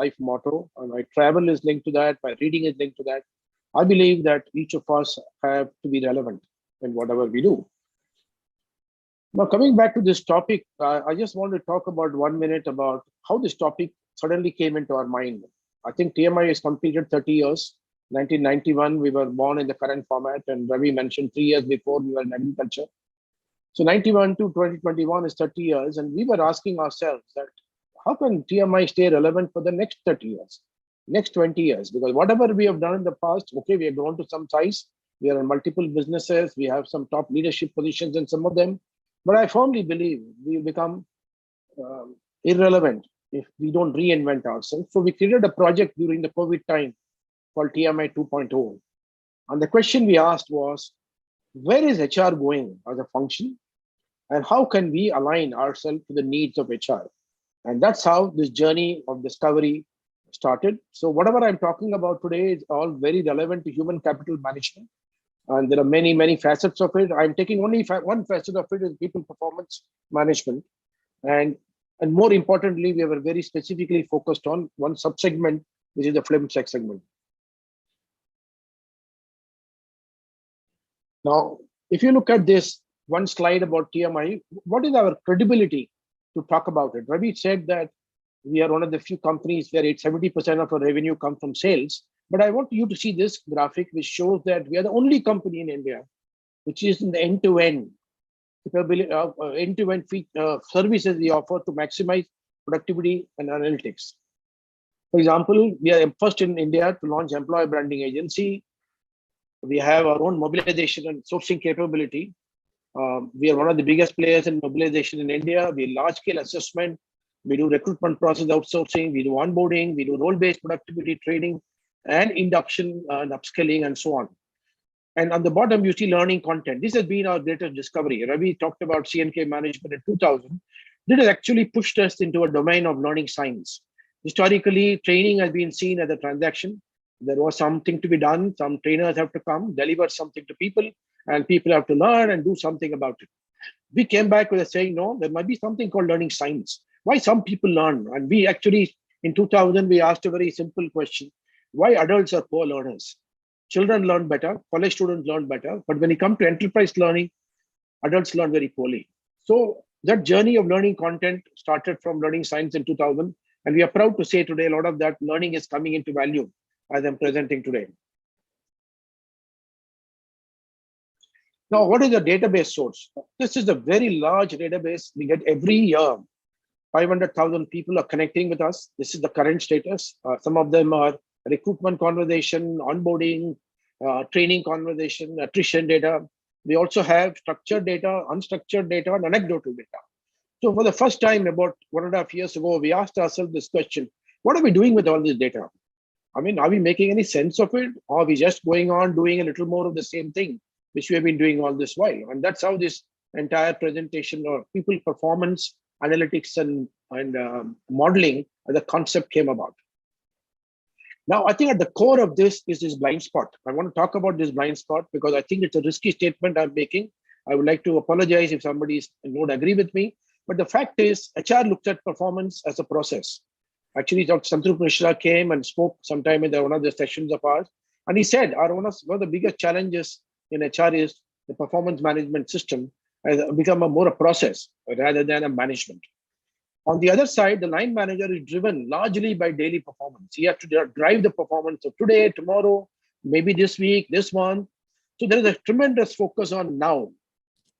life motto. And my travel is linked to that. My reading is linked to that. I believe that each of us have to be relevant in whatever we do. Now, coming back to this topic, I just want to talk about 1 minute about how this topic suddenly came into our mind. I think TMI has completed 30 years. 1991, we were born in the current format, and Ravi mentioned 3 years before we were in agriculture. So 91 to 2021 is 30 years, and we were asking ourselves that how can TMI stay relevant for the next 30 years, next 20 years? Because whatever we have done in the past, okay, we have grown to some size, we are in multiple businesses, we have some top leadership positions in some of them, but I firmly believe we become irrelevant if we don't reinvent ourselves. So we created a project during the COVID time called TMI 2.0. And the question we asked was, where is HR going as a function? And how can we align ourselves to the needs of HR? And that's how this journey of discovery started. So whatever I'm talking about today is all very relevant to human capital management. And there are many, many facets of it. I'm taking only one facet of it is people performance management. And more importantly, we were very specifically focused on one subsegment, which is the FMCG segment. Now, if you look at this one slide about TMI, what is our credibility to talk about it? Ravi said that we are one of the few companies where 70% of our revenue comes from sales. But I want you to see this graphic, which shows that we are the only company in India which is in the end-to-end capability of end-to-end services we offer to maximize productivity and analytics. For example, we are first in India to launch employer branding agency. We have our own mobilization and sourcing capability. We are one of the biggest players in mobilization in India. We large scale assessment. We do recruitment process outsourcing. We do onboarding. We do role-based productivity training and induction and upskilling and so on. And on the bottom, you see learning content. This has been our greatest discovery. Ravi talked about C&K management in 2000. This has actually pushed us into a domain of learning science. Historically, training has been seen as a transaction. There was something to be done. Some trainers have to come, deliver something to people, and people have to learn and do something about it. We came back with a saying, no, there might be something called learning science. Why some people learn? And we actually, in 2000, we asked a very simple question. Why adults are poor learners? Children learn better, college students learn better, but when you come to enterprise learning, adults learn very poorly. So that journey of learning content started from learning science in 2000, and we are proud to say today a lot of that learning is coming into value as I'm presenting today. Now, what is the database source? This is a very large database we get every year. 500,000 people are connecting with us. This is the current status. Some of them are recruitment conversation, onboarding, training conversation, attrition data. We also have structured data, unstructured data, and anecdotal data. So for the first time about 1.5 years ago, we asked ourselves this question: what are we doing with all this data? I mean, are we making any sense of it? Or are we just going on doing a little more of the same thing, which we have been doing all this while? And that's how this entire presentation or people performance analytics and modeling as a concept came about. Now, I think at the core of this is this blind spot. I want to talk about this blind spot because I think it's a risky statement I'm making. I would like to apologize if somebody don't agree with me. But the fact is, HR looks at performance as a process. Actually, Dr. Santru Mishra came and spoke sometime in one of the sessions of ours. And he said, one of the biggest challenges in HR is the performance management system has become more a process rather than a management. On the other side, the line manager is driven largely by daily performance. He has to drive the performance of today, tomorrow, maybe this week, this month. So there is a tremendous focus on now.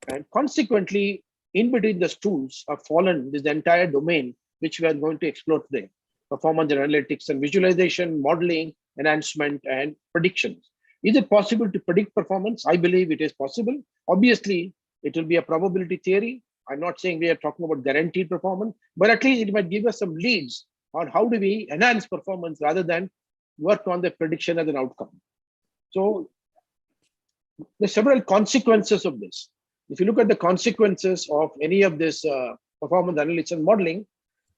And consequently, in between the stools have fallen this entire domain, which we are going to explore today: performance analytics and visualization, modeling, enhancement, and predictions. Is it possible to predict performance? I believe it is possible. Obviously, it will be a probability theory. I'm not saying we are talking about guaranteed performance, but at least it might give us some leads on how do we enhance performance rather than work on the prediction as an outcome. So there's several consequences of this. If you look at the consequences of any of this performance analytics and modeling,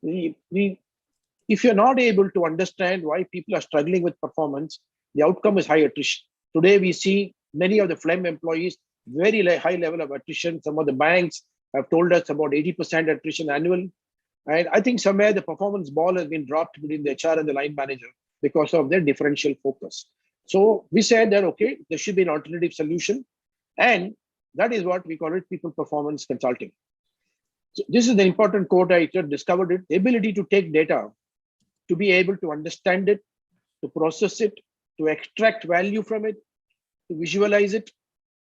if you're not able to understand why people are struggling with performance, the outcome is high attrition. Today, we see many of the FLEM employees, very high level of attrition. Some of the banks have told us about 80% attrition annual. And I think somewhere the performance ball has been dropped between the HR and the line manager because of their differential focus. So we said that, okay, there should be an alternative solution. And that is what we call it people performance consulting. So this is the important quote I discovered it, the ability to take data, to be able to understand it, to process it, to extract value from it, to visualize it,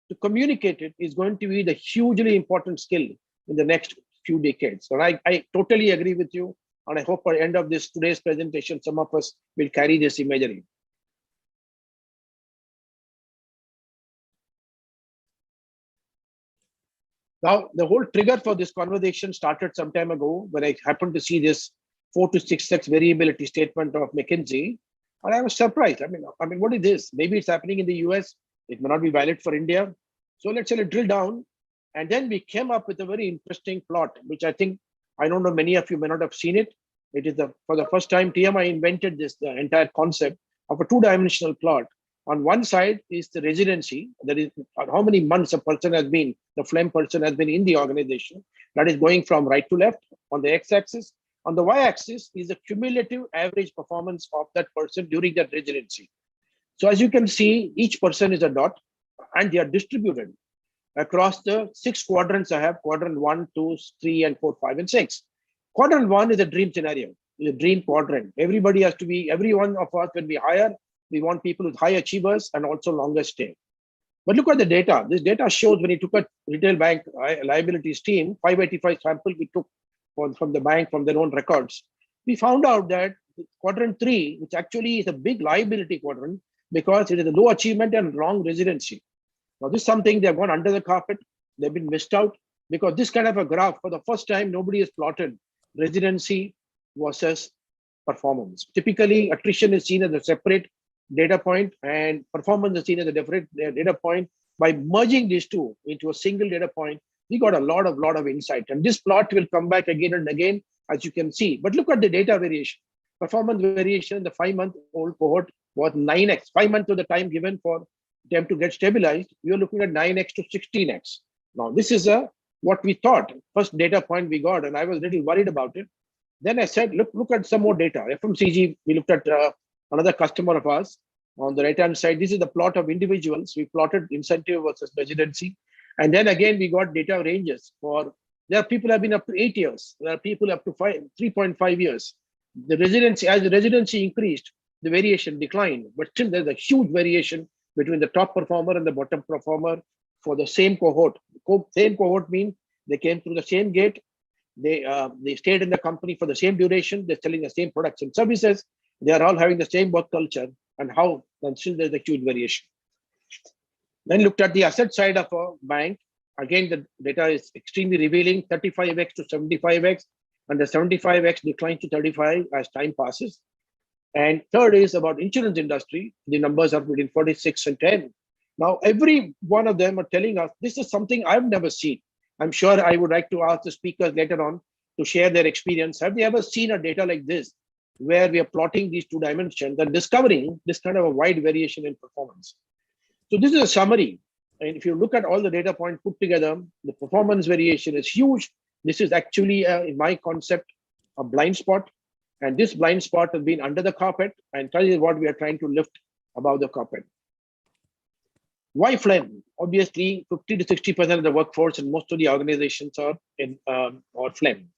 to communicate it is going to be the hugely important skill in the next few decades. So I totally agree with you. And I hope by the end of this today's presentation, some of us will carry this imagery. Now, the whole trigger for this conversation started some time ago when I happened to see this 4 to 6x variability statement of McKinsey. And I was surprised. I mean, what is this? Maybe it's happening in the US. It may not be valid for India. So let's say drill down. And then we came up with a very interesting plot, which I think, I don't know, many of you may not have seen it. It is for the first time TMI invented this, the entire concept of a two-dimensional plot. On one side is the residency, that is how many months a person has been, the phlegm person has been in the organization. That is going from right to left on the x-axis. On the y-axis is the cumulative average performance of that person during that residency. So as you can see, each person is a dot and they are distributed across the 6 quadrants I have, quadrant 1, 2, 3, and 4, 5, and 6. Quadrant 1 is a dream scenario, is a dream quadrant. Everybody has to be, every one of us, when we hire, we want people with high achievers and also longer stay. But look at the data. This data shows when you took a retail bank liabilities team, 585 sample we took from the bank, from their own records. We found out that quadrant 3, which actually is a big liability quadrant because it is a low achievement and long residency. Now, this is something they've gone under the carpet. They've been missed out because this kind of a graph, for the first time, nobody has plotted residency versus performance. Typically, attrition is seen as a separate data point and performance is seen as a different data point. By merging these two into a single data point, we got a lot of insight. And this plot will come back again and again, as you can see. But look at the data variation. Performance variation in the 5-month-old cohort was 9x. 5 months of the time given for them to get stabilized, we are looking at 9x to 16x. Now, this is what we thought, first data point we got, and I was a little worried about it. Then I said, look at some more data. FMCG, we looked at another customer of ours. On the right-hand side, this is the plot of individuals. We plotted incentive versus residency. And then again, we got data ranges for, there are people who have been up to 8 years. There are people up to 3.5 years. The residency, as the residency increased, the variation declined, but still there's a huge variation between the top performer and the bottom performer for the same cohort. Same cohort means they came through the same gate. They stayed in the company for the same duration. They're selling the same products and services. They are all having the same work culture and still there's a huge variation. Then looked at the asset side of a bank. Again, the data is extremely revealing, 35x to 75x, and the 75x declines to 35 as time passes. And third is about insurance industry. The numbers are between 46 and 10. Now, every one of them are telling us, this is something I've never seen. I'm sure I would like to ask the speakers later on to share their experience. Have they ever seen a data like this, where we are plotting these 2 dimensions and discovering this kind of a wide variation in performance? So this is a summary. And if you look at all the data points put together, the performance variation is huge. This is actually, in my concept, a blind spot. And this blind spot has been under the carpet, and that is what we are trying to lift above the carpet. Why phlegm? Obviously, 50 to 60% of the workforce in most of the organizations are in or phlegm.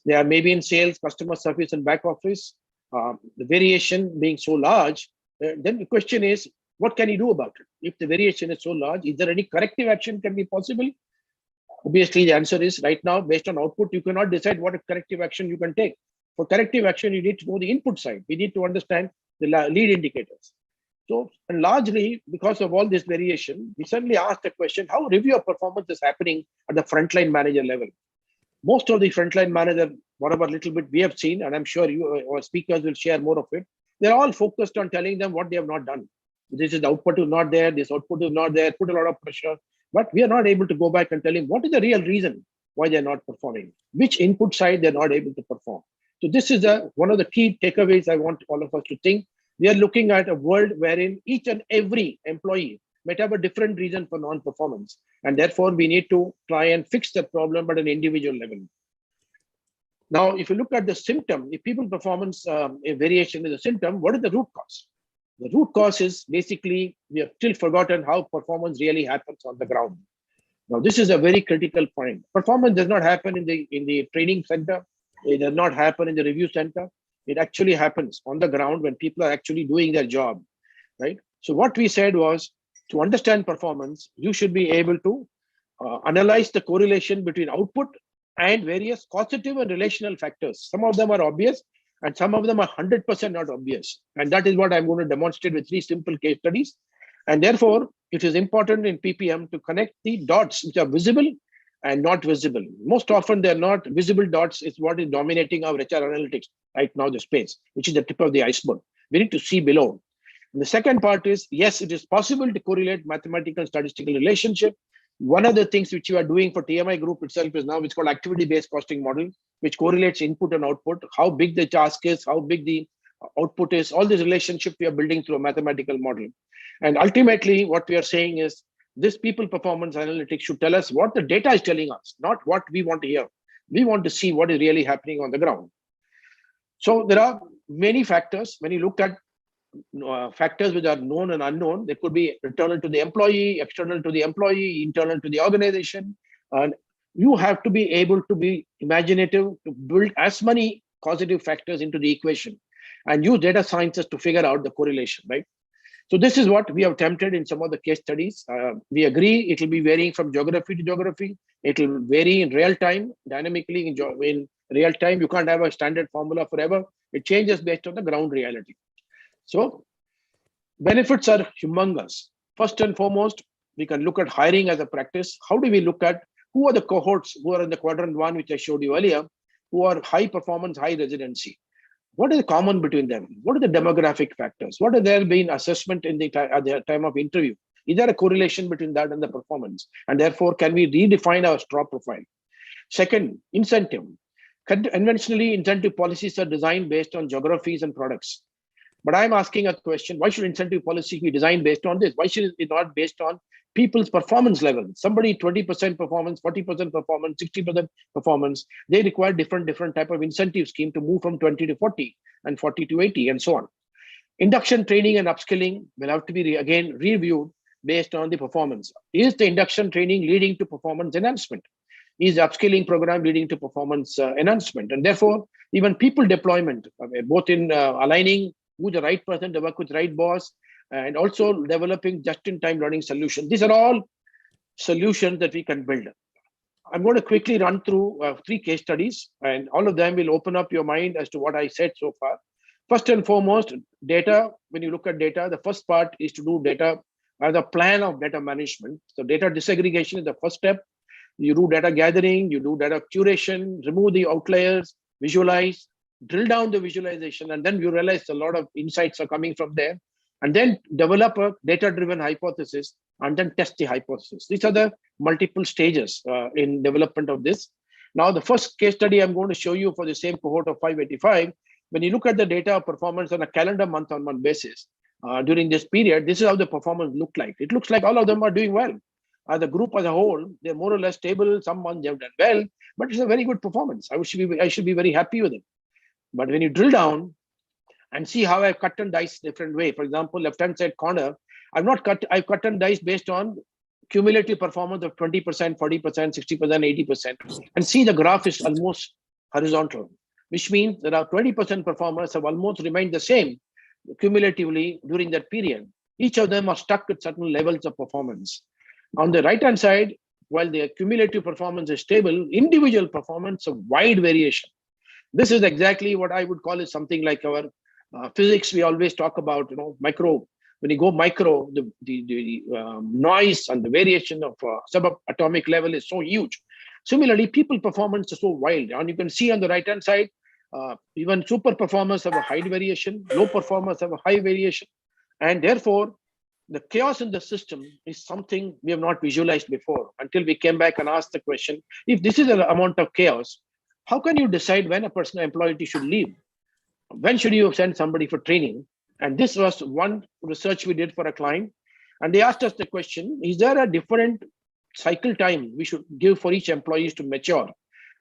They are maybe in sales, customer service, and back office. The variation being so large, then the question is, what can you do about it? If the variation is so large, is there any corrective action can be possible? Obviously, the answer is right now, based on output, you cannot decide what corrective action you can take. For corrective action, you need to know the input side. We need to understand the lead indicators. So, and largely because of all this variation, we suddenly asked the question, how review of performance is happening at the frontline manager level? Most of the frontline manager, whatever little bit we have seen, and I'm sure you or speakers will share more of it, they're all focused on telling them what they have not done. This is the output is not there, this output is not there, put a lot of pressure, but we are not able to go back and tell him what is the real reason why they're not performing, which input side they're not able to perform. So this is one of the key takeaways I want all of us to think. We are looking at a world wherein each and every employee might have a different reason for non-performance. And therefore, we need to try and fix that problem at an individual level. Now, if you look at the symptom, if people performance a variation is a symptom, what is the root cause? The root cause is basically we have still forgotten how performance really happens on the ground. Now, this is a very critical point. Performance does not happen in the training center. It does not happen in the review center. It actually happens on the ground when people are actually doing their job, right? So what we said was, to understand performance, you should be able to analyze the correlation between output and various causative and relational factors. Some of them are obvious and some of them are 100% not obvious. And that is what I'm going to demonstrate with 3 simple case studies. And therefore, it is important in PPM to connect the dots which are visible and not visible. Most often, they're not visible dots is what is dominating our HR analytics right now, the space, which is the tip of the iceberg. We need to see below. And the second part is, yes, it is possible to correlate mathematical and statistical relationship. One of the things which you are doing for TMI group itself is now it's called activity-based costing model, which correlates input and output, how big the task is, how big the output is, all these relationships we are building through a mathematical model. And ultimately, what we are saying is this people performance analytics should tell us what the data is telling us, not what we want to hear. We want to see what is really happening on the ground. So there are many factors. When you look at factors which are known and unknown, they could be internal to the employee, external to the employee, internal to the organization. And you have to be able to be imaginative to build as many causative factors into the equation and use data sciences to figure out the correlation, right? So this is what we have attempted in some of the case studies. We agree it will be varying from geography to geography. It will vary in real time, dynamically in real time. You can't have a standard formula forever. It changes based on the ground reality. So benefits are humongous. First and foremost, we can look at hiring as a practice. How do we look at who are the cohorts who are in the quadrant 1, which I showed you earlier, who are high performance, high residency? What is common between them? What are the demographic factors? What have there been assessment in at the time of interview? Is there a correlation between that and the performance? And therefore, can we redefine our straw profile? Second, incentive. Conventionally, incentive policies are designed based on geographies and products. But I'm asking a question, why should incentive policy be designed based on this? Why should it not based on people's performance level? Somebody 20% performance, 40% performance, 60% performance, they require different type of incentive scheme to move from 20 to 40 and 40 to 80 and so on. Induction training and upskilling will have to be again reviewed based on the performance. Is the induction training leading to performance enhancement? Is the upskilling program leading to performance enhancement? And therefore, even people deployment, both in aligning who's the right person to work with the right boss, and also developing just-in-time learning solutions. These are all solutions that we can build. I'm going to quickly run through 3 case studies, and all of them will open up your mind as to what I said so far. First and foremost, data. When you look at data, the first part is to do data as a plan of data management. So data disaggregation is the first step. You do data gathering, you do data curation, remove the outliers, visualize, drill down the visualization, and then you realize a lot of insights are coming from there, and then develop a data-driven hypothesis and then test the hypothesis. These are the multiple stages in development of this. Now, the first case study I'm going to show you for the same cohort of 585, when you look at the data performance on a calendar month-on-month basis during this period, this is how the performance looked like. It looks like all of them are doing well. The group as a whole, they're more or less stable. Some months they've done well, but it's a very good performance. I should be very happy with it. But when you drill down and see how I've cut and diced different way, for example, left-hand side corner, I've cut and diced based on cumulative performance of 20%, 40%, 60%, 80%, and see the graph is almost horizontal, which means there are 20% performers have almost remained the same cumulatively during that period. Each of them are stuck with certain levels of performance. On the right-hand side, while the cumulative performance is stable, individual performance of wide variation. This is exactly what I would call is something like our physics. We always talk about, micro. When you go micro, the noise and the variation of subatomic level is so huge. Similarly, people performance is so wild. And you can see on the right-hand side, even super performers have a high variation, low performers have a high variation. And therefore, the chaos in the system is something we have not visualized before until we came back and asked the question, if this is an amount of chaos, how can you decide when a personal employee should leave? When should you send somebody for training? And this was one research we did for a client. And they asked us the question, is there a different cycle time we should give for each employees to mature?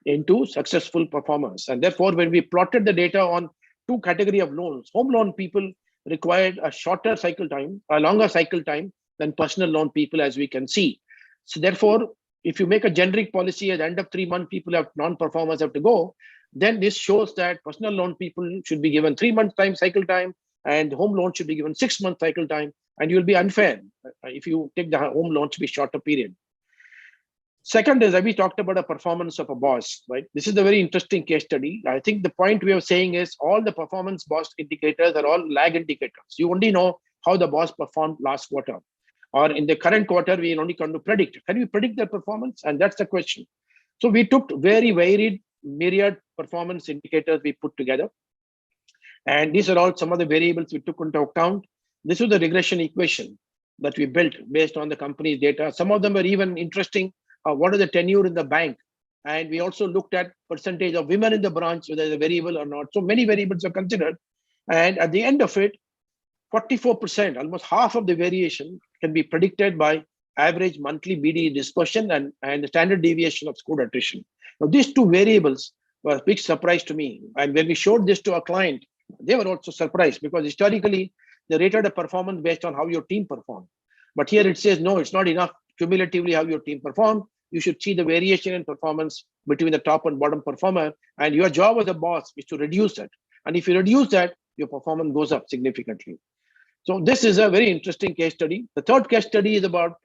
into successful performers. And therefore, when we plotted the data on two category of loans, home loan people required a shorter cycle time, a longer cycle time than personal loan people, as we can see. So therefore, if you make a generic policy at the end of 3 months, people have non-performers have to go, then this shows that personal loan people should be given 3 months time cycle time, and home loan should be given 6 months cycle time, and you'll be unfair if you take the home loan to be shorter period. Second is, we talked about a performance of a boss, right? This is a very interesting case study. I think the point we are saying is all the performance boss indicators are all lag indicators. You only know how the boss performed last quarter, or in the current quarter, we only can predict. Can we predict their performance? And that's the question. So we took very varied, myriad performance indicators we put together. And these are all some of the variables we took into account. This was the regression equation that we built based on the company's data. Some of them are even interesting. What is the tenure in the bank? And we also looked at percentage of women in the branch, whether it's a variable or not. So many variables are considered. And at the end of it, 44%, almost half of the variation can be predicted by average monthly BD dispersion and the standard deviation of scored attrition. Now, these two variables were a big surprise to me. And when we showed this to our client, they were also surprised because historically, they rated a performance based on how your team performed. But here it says, no, it's not enough cumulatively how your team performed. You should see the variation in performance between the top and bottom performer. And your job as a boss is to reduce that. And if you reduce that, your performance goes up significantly. So this is a very interesting case study. The third case study is about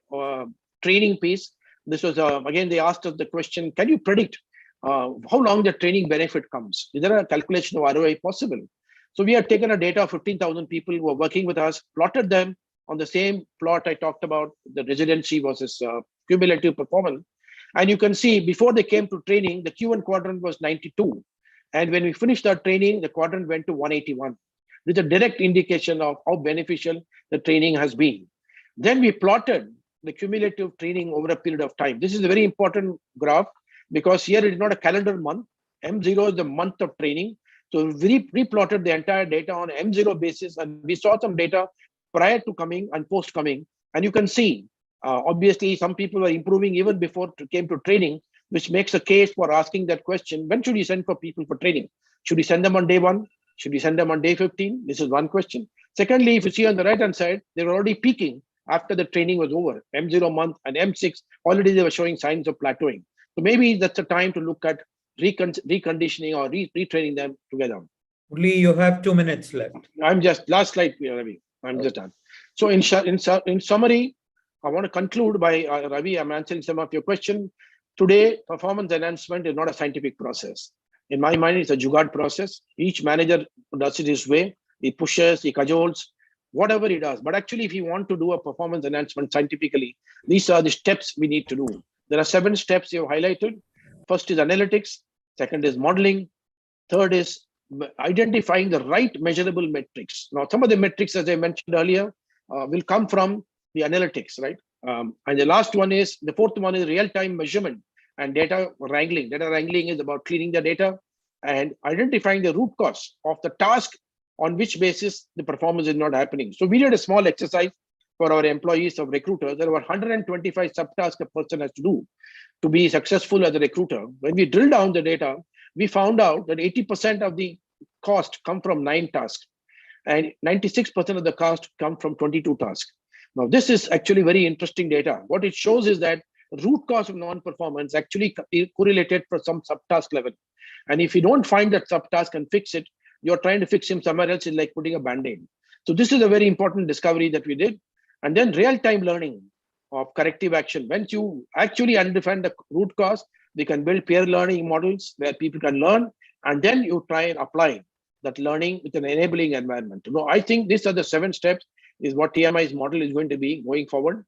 training piece. This was, again, they asked us the question, can you predict how long the training benefit comes? Is there a calculation of ROI possible? So we have taken a data of 15,000 people who are working with us, plotted them on the same plot I talked about, the residency versus cumulative performance. And you can see before they came to training, the Q1 quadrant was 92. And when we finished our training, the quadrant went to 181. With a direct indication of how beneficial the training has been. Then we plotted the cumulative training over a period of time. This is a very important graph because here it is not a calendar month. M0 is the month of training. So we replotted the entire data on M0 basis, and we saw some data prior to coming and post coming. And you can see, obviously, some people were improving even before it came to training, which makes a case for asking that question, when should you send for people for training? Should we send them on day 1? Should we send them on day 15? This is one question. Secondly, if you see on the right-hand side, they were already peaking after the training was over. M0 month and M6, already they were showing signs of plateauing. So maybe that's the time to look at reconditioning or retraining them together. Only you have 2 minutes left. I'm just, last slide, Ravi. I'm just done. So in summary, I want to conclude by, Ravi, I'm answering some of your questions. Today, performance enhancement is not a scientific process. In my mind, it's a jugaad process. Each manager does it his way. He pushes, he cajoles, whatever he does. But actually, if you want to do a performance enhancement scientifically, these are the steps we need to do. There are 7 steps you have highlighted. First is analytics. Second is modeling. Third is identifying the right measurable metrics. Now, some of the metrics, as I mentioned earlier, will come from the analytics, right? And the last one is, the fourth one is real-time measurement and data wrangling. Data wrangling is about cleaning the data and identifying the root cause of the task on which basis the performance is not happening. So we did a small exercise for our employees of recruiters. There were 125 subtasks a person has to do to be successful as a recruiter. When we drill down the data, we found out that 80% of the cost come from 9 tasks and 96% of the cost come from 22 tasks. Now, this is actually very interesting data. What it shows is that root cause of non-performance actually correlated for some subtask level. And if you don't find that subtask and fix it, you're trying to fix him somewhere else, is like putting a band-aid. So this is a very important discovery that we did. And then real-time learning of corrective action. Once you actually understand the root cause, we can build peer learning models where people can learn, and then you try and apply that learning with an enabling environment. No, I think these are the 7 steps is what TMI's model is going to be going forward.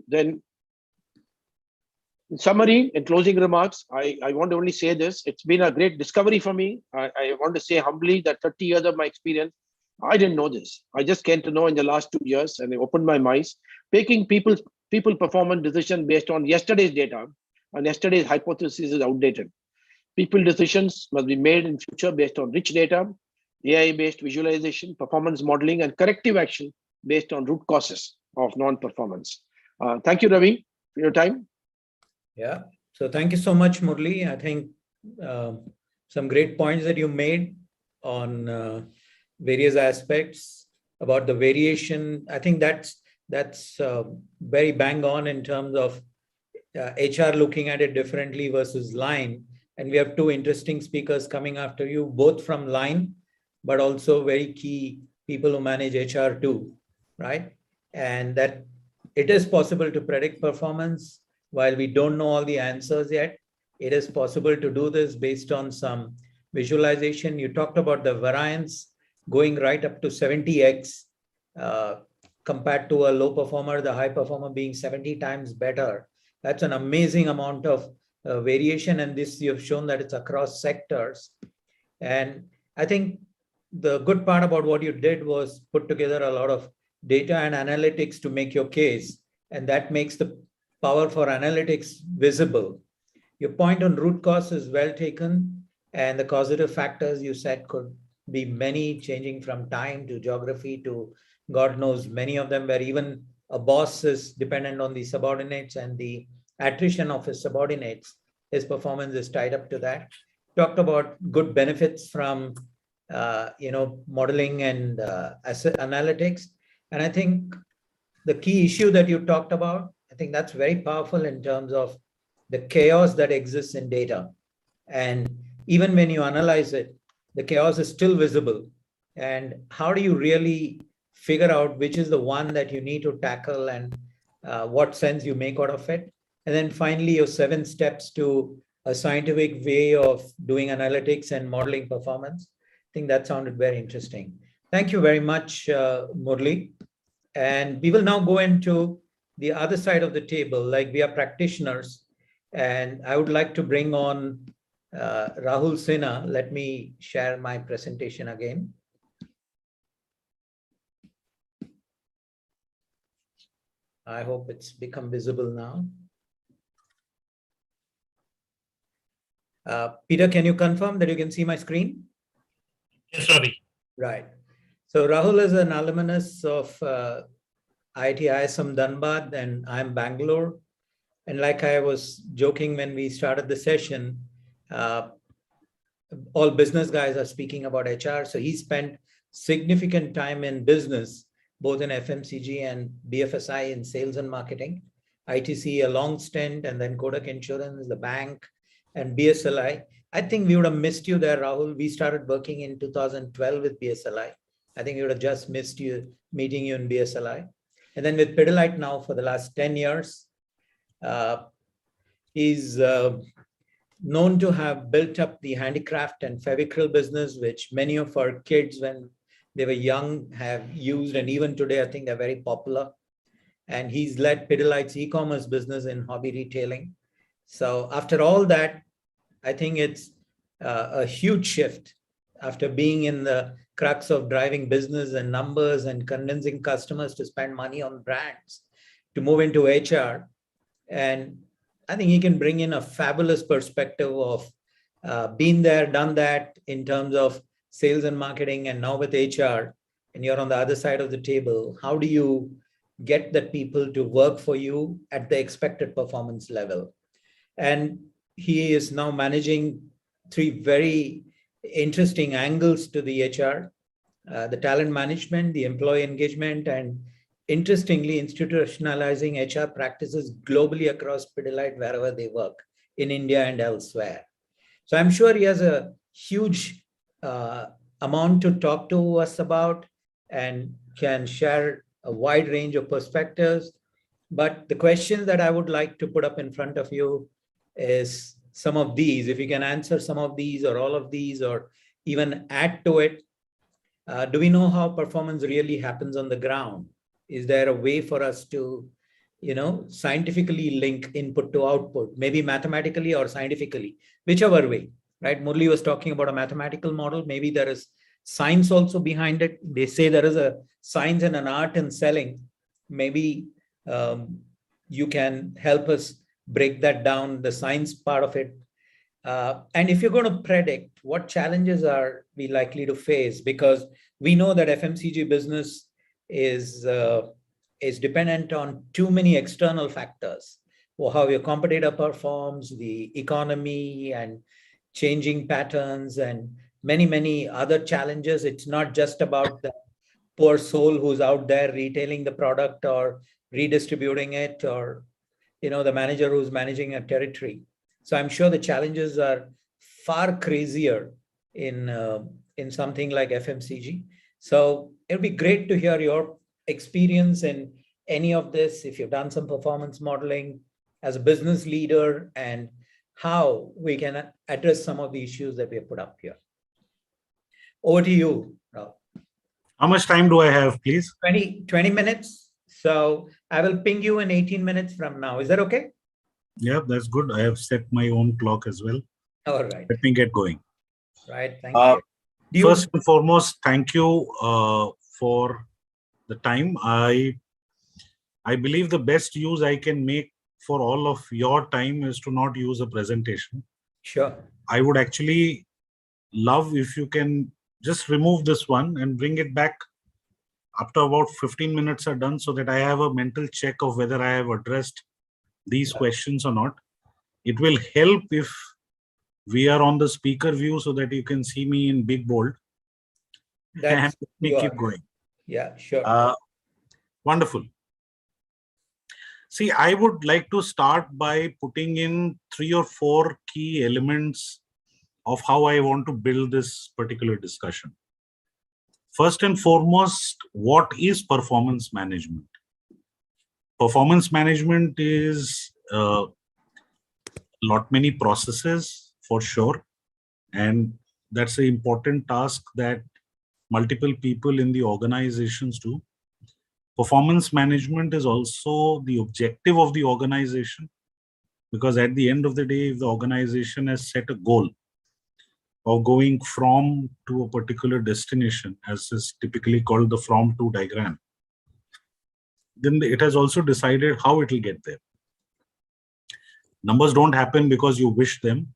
Then in summary, in closing remarks, I want to only say this. It's been a great discovery for me. I want to say humbly that 30 years of my experience, I didn't know this. I just came to know in the last 2 years, and it opened my eyes. Making people performance decision based on yesterday's data and yesterday's hypothesis is outdated. People decisions must be made in future based on rich data, AI-based visualization, performance modeling, and corrective action based on root causes of non-performance. Thank you, Ravi, for your time. Yeah. So thank you so much, Murli. I think some great points that you made on various aspects about the variation. I think that's very bang on in terms of HR looking at it differently versus line. And we have two interesting speakers coming after you, both from line, but also very key people who manage HR too, right? And that it is possible to predict performance. While we don't know all the answers yet, it is possible to do this based on some visualization. You talked about the variance going right up to 70x uh, compared to a low performer, the high performer being 70 times better. That's an amazing amount of variation. And this, you've shown that it's across sectors. And I think the good part about what you did was put together a lot of data and analytics to make your case. And that makes the power for analytics visible. Your point on root cause is well taken. And the causative factors you said could be many, changing from time to geography to God knows, many of them where even a boss is dependent on the subordinates and the attrition of his subordinates. His performance is tied up to that. Talked about good benefits from modeling and asset analytics. And I think the key issue that you talked about, I think that's very powerful in terms of the chaos that exists in data. And even when you analyze it, the chaos is still visible. And how do you really figure out which is the one that you need to tackle and what sense you make out of it? And then finally, your 7 steps to a scientific way of doing analytics and modeling performance. I think that sounded very interesting. Thank you very much, Murli. And we will now go into the other side of the table, like we are practitioners. And I would like to bring on Rahul Sinha. Let me share my presentation again. I hope it's become visible now. Peter, can you confirm that you can see my screen? Yes, Ravi. Right. So Rahul is an alumnus of IIT ISM Dhanbad, and I'm Bangalore. And like I was joking when we started the session, all business guys are speaking about HR. So he spent significant time in business, both in FMCG and BFSI in sales and marketing. ITC, a long stint, and then Kodak Insurance, the bank, and BSLI. I think we would have missed you there, Rahul. We started working in 2012 with BSLI. I think we would have just missed you, meeting you in BSLI. And then with Pidilite now for the last 10 years, he's known to have built up the handicraft and Fevicryl business, which many of our kids, when they were young, have used. And even today, I think they're very popular. And he's led Pidilite's e-commerce business in hobby retailing. So after all that, I think it's a huge shift after being in the crux of driving business and numbers and convincing customers to spend money on brands to move into HR. And I think he can bring in a fabulous perspective of being there, done that in terms of sales and marketing, and now with HR, and you're on the other side of the table. How do you get the people to work for you at the expected performance level? And he is now managing 3 very interesting angles to the HR, the talent management, the employee engagement, and interestingly, institutionalizing HR practices globally across Pidilite wherever they work, in India and elsewhere. So I'm sure he has a huge amount to talk to us about and can share a wide range of perspectives. But the questions that I would like to put up in front of you is some of these. If you can answer some of these or all of these, or even add to it. Do we know how performance really happens on the ground? Is there a way for us to, scientifically link input to output, maybe mathematically or scientifically, whichever way, right? Murli was talking about a mathematical model. Maybe there is science also behind it. They say there is a science and an art in selling. Maybe you can help us break that down, the science part of it. And if you're going to predict, what challenges are we likely to face? Because we know that FMCG business is dependent on too many external factors, or how your competitor performs, the economy, and changing patterns and many, many other challenges. It's not just about the poor soul who's out there retailing the product or redistributing it, or the manager who's managing a territory. So I'm sure the challenges are far crazier in something like FMCG. So it'll be great to hear your experience in any of this, if you've done some performance modeling as a business leader, and how we can address some of the issues that we have put up here. Over to you, Rahul. How much time do I have, please? 20 minutes. So I will ping you in 18 minutes from now. Is that okay? Yeah, that's good. I have set my own clock as well. All right. Let me get going. Right. Thank you. First and foremost, thank you for the time. I believe the best use I can make for all of your time is to not use a presentation. Sure. I would actually love if you can just remove this one and bring it back after about 15 minutes are done, so that I have a mental check of whether I have addressed these questions or not. It will help if we are on the speaker view so that you can see me in big bold. That's and we keep going. Yeah, sure. Wonderful. See, I would like to start by putting in 3 or 4 key elements of how I want to build this particular discussion. First and foremost, what is performance management? Performance management is many processes for sure, and that's an important task that multiple people in the organizations do. Performance management is also the objective of the organization, because at the end of the day, if the organization has set a goal of going from to a particular destination, as is typically called the from to diagram, then it has also decided how it will get there. Numbers don't happen because you wish them.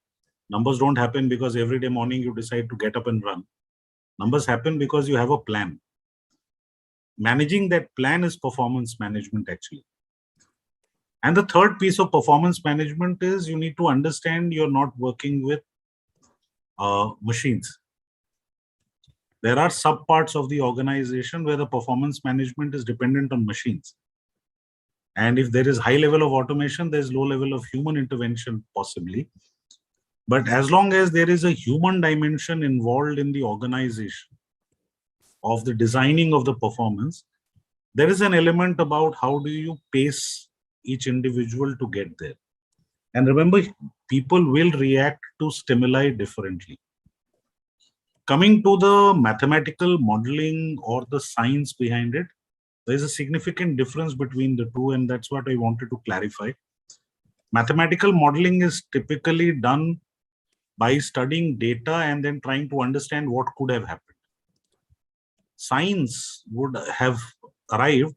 Numbers don't happen because every day morning you decide to get up and run. Numbers happen because you have a plan. Managing that plan is performance management, actually. And the third piece of performance management is you need to understand you're not working with machines. There are subparts of the organization where the performance management is dependent on machines. And if there is high level of automation, there's low level of human intervention possibly. But as long as there is a human dimension involved in the organization of the designing of the performance, there is an element about how do you pace each individual to get there. And remember, people will react to stimuli differently. Coming to the mathematical modeling or the science behind it, there's a significant difference between the two, and that's what I wanted to clarify. Mathematical modeling is typically done by studying data and then trying to understand what could have happened. Science would have arrived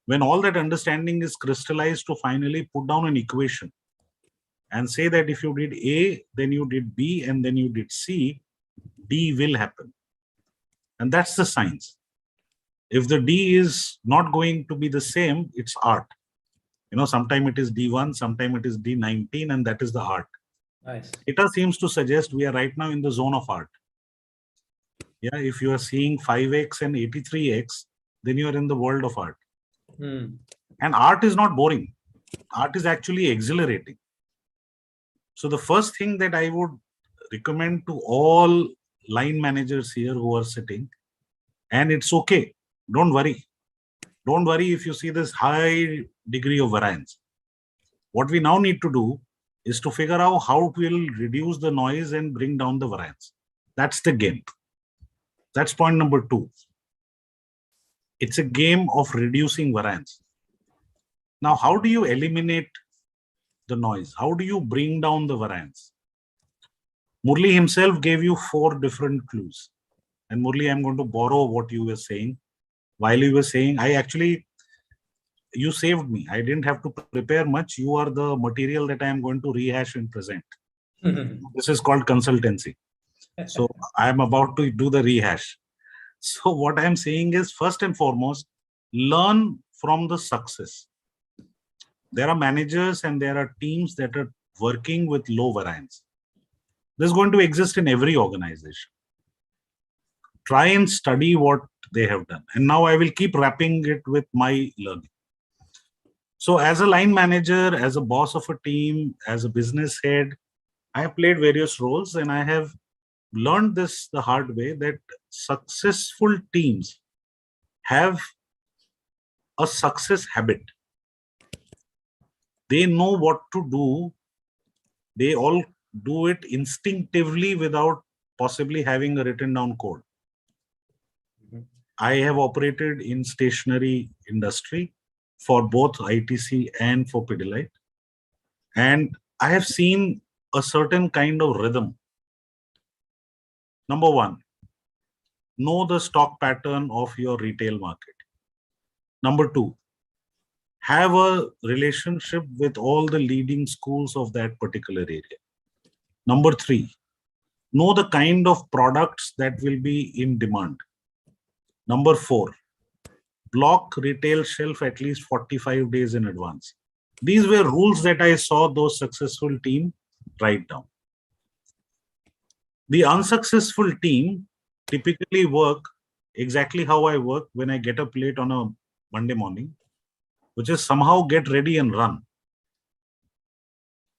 when all that understanding is crystallized to finally put down an equation and say that if you did A, then you did B, and then you did C, D will happen. And that's the science. If the D is not going to be the same, it's art. Sometimes it is D1, sometimes it is D19, and that is the art. Nice. Data seems to suggest we are right now in the zone of art. Yeah, if you are seeing 5x and 83x, then you are in the world of art. And art is not boring. Art is actually exhilarating. So the first thing that I would recommend to all line managers here who are sitting, and it's okay, don't worry. Don't worry if you see this high degree of variance. What we now need to do is to figure out how we will reduce the noise and bring down the variance. That's the game. That's point number 2. It's a game of reducing variance. Now, how do you eliminate the noise? How do you bring down the variance? Murli himself gave you 4 different clues. And Murli, I'm going to borrow what you were saying. While you were saying, you saved me. I didn't have to prepare much. You are the material that I am going to rehash and present. This is called consultancy. So I am about to do the rehash. So what I am saying is, first and foremost, learn from the success. There are managers and there are teams that are working with low variance. This is going to exist in every organization. Try and study what they have done. And now I will keep wrapping it with my learning. So as a line manager, as a boss of a team, as a business head, I have played various roles, and I have learned this the hard way, that successful teams have a success habit. They know what to do. They all do it instinctively without possibly having a written down code. I have operated in stationery industry for both ITC and for Pidilite. And I have seen a certain kind of rhythm. Number one, know the stock pattern of your retail market. Number two, have a relationship with all the leading schools of that particular area. Number three, know the kind of products that will be in demand. Number four, block retail shelf at least 45 days in advance. These were rules that I saw those successful teams write down. The unsuccessful team typically work exactly how I work when I get up late on a Monday morning, which is somehow get ready and run.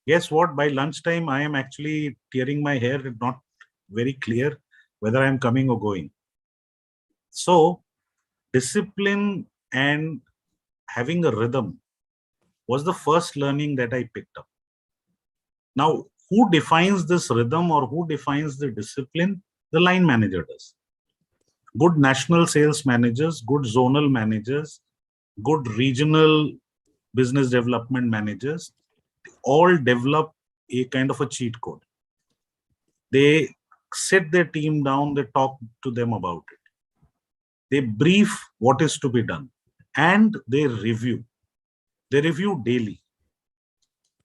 Guess what? By lunchtime, I am actually tearing my hair. It's not very clear whether I'm coming or going. So discipline and having a rhythm was the first learning that I picked up. Now, who defines this rhythm or who defines the discipline? The line manager does. Good national sales managers, good zonal managers, good regional business development managers, all develop a kind of a cheat code. They sit their team down, they talk to them about it. They brief what is to be done, and they review. They review daily.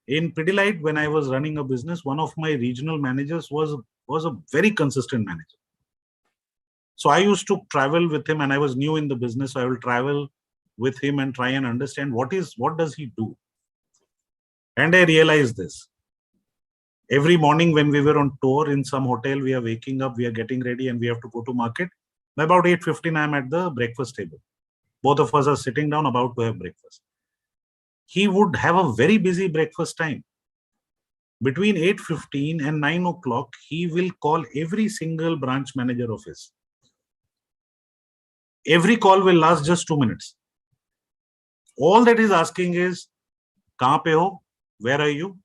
In Pidilite, when I was running a business, one of my regional managers was a very consistent manager. So I used to travel with him, and I was new in the business. So I will travel with him and try and understand what does he do. And I realized this. Every morning when we were on tour in some hotel, we are waking up, we are getting ready, and we have to go to market. By about 8:15, I'm at the breakfast table. Both of us are sitting down about to have breakfast. He would have a very busy breakfast time. Between 8:15 and 9 o'clock, he will call every single branch manager of his. Every call will last just 2 minutes. All that he's asking is, kahan pe ho? Where are you?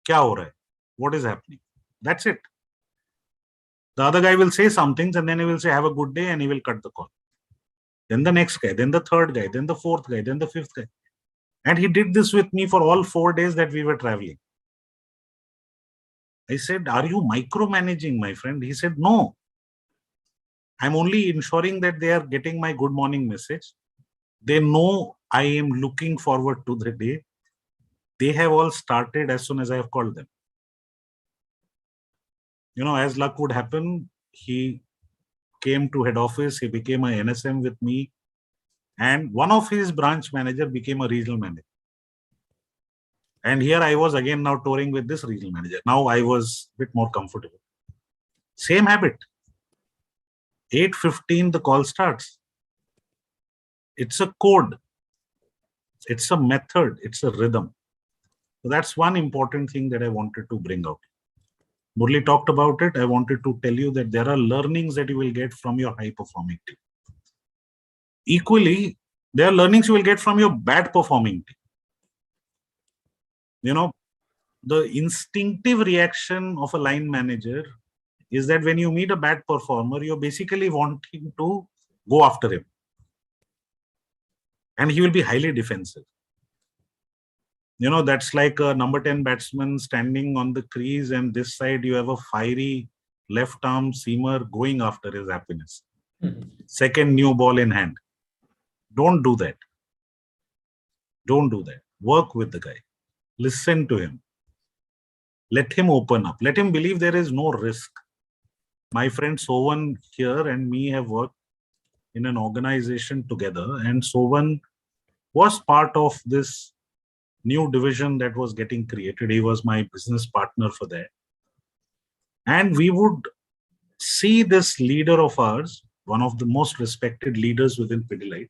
Kya ho raha hai? What is happening? That's it. The other guy will say some things, and then he will say, have a good day, and he will cut the call. Then the next guy, then the third guy, then the fourth guy, then the fifth guy. And he did this with me for all 4 days that we were traveling. I said, are you micromanaging, my friend? He said, no. I'm only ensuring that they are getting my good morning message. They know I am looking forward to the day. They have all started as soon as I have called them. You know, as luck would happen, he came to head office. He became an NSM with me. And one of his branch manager became a regional manager. And here I was again now touring with this regional manager. Now I was a bit more comfortable. Same habit. 8:15, the call starts. It's a code. It's a method. It's a rhythm. So that's one important thing that I wanted to bring out. Murli talked about it. I wanted to tell you that there are learnings that you will get from your high-performing team. Equally, there are learnings you will get from your bad-performing team. You know, the instinctive reaction of a line manager is that when you meet a bad performer, you're basically wanting to go after him. And he will be highly defensive. You know, that's like a number 10 batsman standing on the crease, and this side you have a fiery left arm seamer going after his happiness. Second new ball in hand. Don't do that. Don't do that. Work with the guy. Listen to him. Let him open up. Let him believe there is no risk. My friend Sovan here and me have worked in an organization together, and Sovan was part of this new division that was getting created. He was my business partner for that. And we would see this leader of ours, one of the most respected leaders within Pidilite,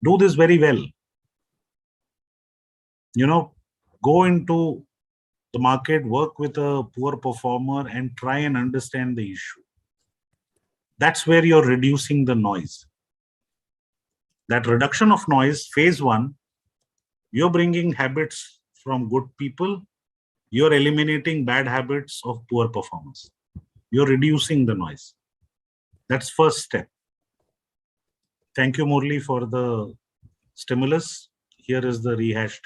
do this very well. Go into the market, work with a poor performer and try and understand the issue. That's where you're reducing the noise. That reduction of noise, phase one, you're bringing habits from good people. You're eliminating bad habits of poor performers. You're reducing the noise. That's first step. Thank you, Murli, for the stimulus. Here is the rehashed.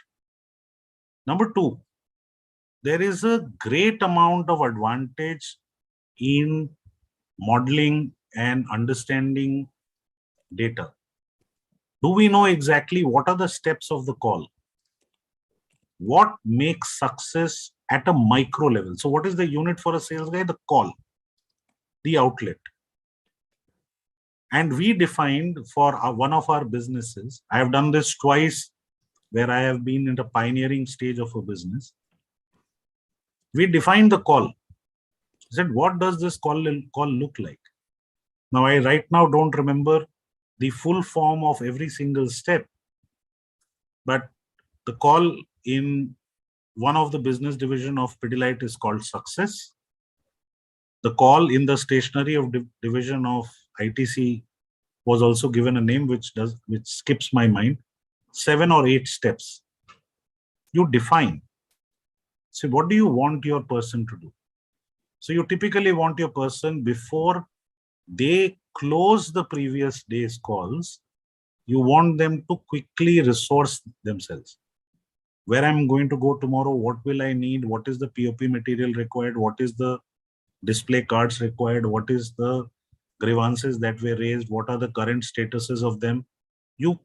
Number two, there is a great amount of advantage in modeling and understanding data. Do we know exactly what are the steps of the call? What makes success at a micro level? So what is the unit for a sales guy? The call, the outlet. And we defined for one of our businesses, I have done this twice where I have been in the pioneering stage of a business. We defined the call. I said, what does this call look like? Now, I right now don't remember the full form of every single step, but the call in one of the business division of Pidilite is called success. The call in the stationery of division of ITC was also given a name which skips my mind. 7 or 8 steps. You define. So what do you want your person to do? So you typically want your person, before they close the previous day's calls, you want them to quickly resource themselves. Where I'm going to go tomorrow, what will I need? What is the POP material required? What is the display cards required? What is the grievances that were raised? What are the current statuses of them? You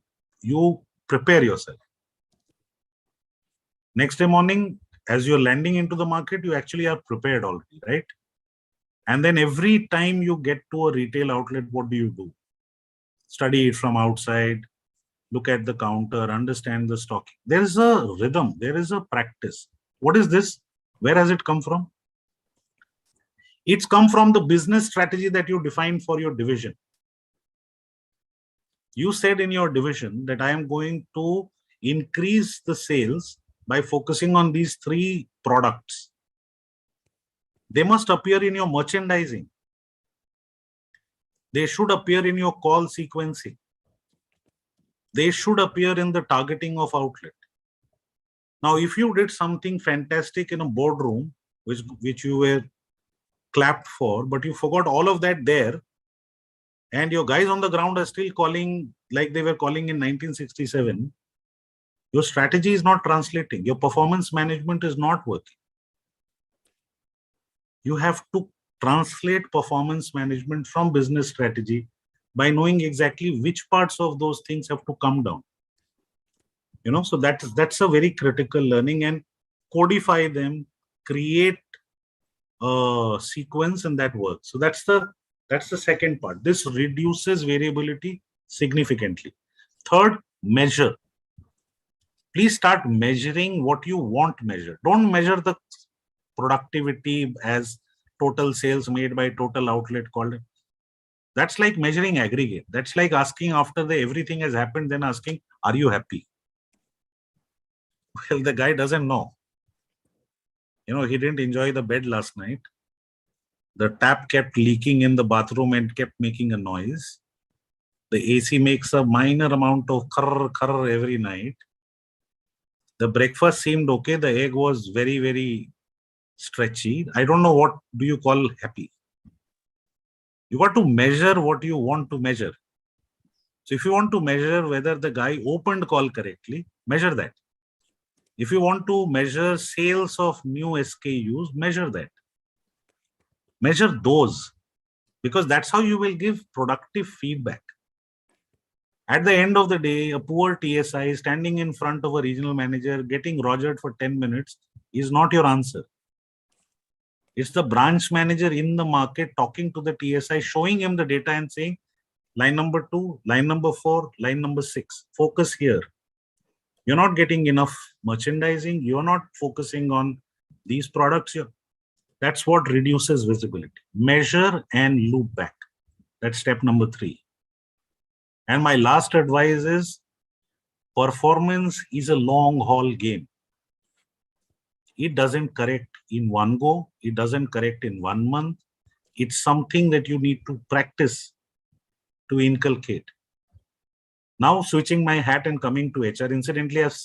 prepare yourself. Next day morning, as you're landing into the market, you actually are prepared already, right? And then every time you get to a retail outlet, what do? Study it from outside, look at the counter, understand the stock. There is a rhythm, there is a practice. What is this? Where has it come from? It's come from the business strategy that you defined for your division. You said in your division that I am going to increase the sales by focusing on these 3 products. They must appear in your merchandising. They should appear in your call sequencing. They should appear in the targeting of outlet. Now, if you did something fantastic in a boardroom, which you were clapped for, but you forgot all of that there, and your guys on the ground are still calling like they were calling in 1967, your strategy is not translating. Your performance management is not working. You have to translate performance management from business strategy by knowing exactly which parts of those things have to come down. So that's a very critical learning, and codify them, create a sequence, and that works. So that's the second part. This reduces variability significantly. Third, measure. Please start measuring what you want to measure. Don't measure the productivity as total sales made by total outlet called. That's like measuring aggregate. That's like asking after everything has happened, then asking, are you happy? Well, the guy doesn't know. He didn't enjoy the bed last night. The tap kept leaking in the bathroom and kept making a noise. The AC makes a minor amount of khar every night. The breakfast seemed okay. The egg was very, very stretchy. I don't know, what do you call happy? You got to measure what you want to measure. So if you want to measure whether the guy opened call correctly, measure that. If you want to measure sales of new SKUs, measure that. Measure those, because that's how you will give productive feedback. At the end of the day, a poor TSI standing in front of a regional manager getting rogered for 10 minutes is not your answer. It's the branch manager in the market talking to the TSI, showing him the data and saying, line number 2, line number 4, line number 6, focus here. You're not getting enough merchandising. You're not focusing on these products. That's what reduces visibility. Measure and loop back. That's step number 3. And my last advice is performance is a long haul game. It doesn't correct in one go. It doesn't correct in 1 month. It's something that you need to practice to inculcate. Now, switching my hat and coming to HR, incidentally, I've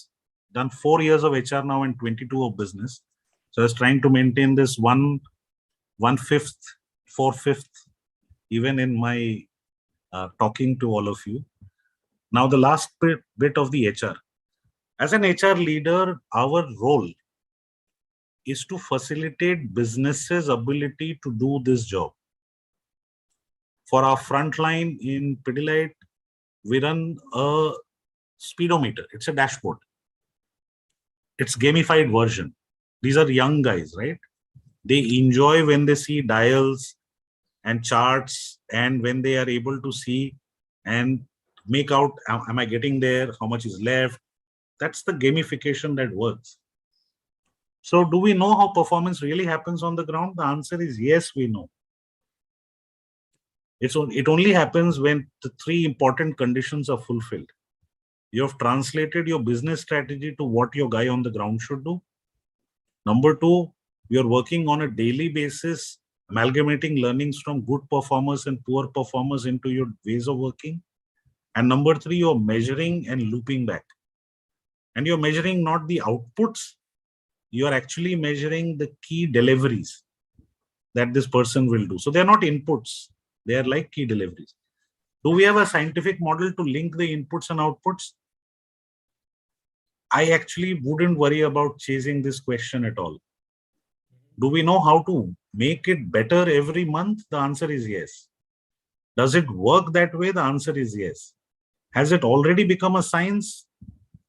done 4 years of HR now and 22 of business. So I was trying to maintain this 1/5, 4/5, even in my talking to all of you. Now, the last bit of the HR. As an HR leader, our role is to facilitate businesses' ability to do this job. For our frontline in Pidilite, we run a speedometer. It's a dashboard. It's gamified version. These are young guys, right? They enjoy when they see dials and charts, and when they are able to see and make out, am I getting there? How much is left? That's the gamification that works. So do we know how performance really happens on the ground? The answer is yes, we know. It only happens when the 3 important conditions are fulfilled. You have translated your business strategy to what your guy on the ground should do. Number 2, you're working on a daily basis, amalgamating learnings from good performers and poor performers into your ways of working. And number 3, you're measuring and looping back. And you're measuring not the outputs, you're actually measuring the key deliveries that this person will do. So they're not inputs, they are like key deliveries. Do we have a scientific model to link the inputs and outputs? I actually wouldn't worry about chasing this question at all. Do we know how to make it better every month? The answer is yes. Does it work that way? The answer is yes. Has it already become a science?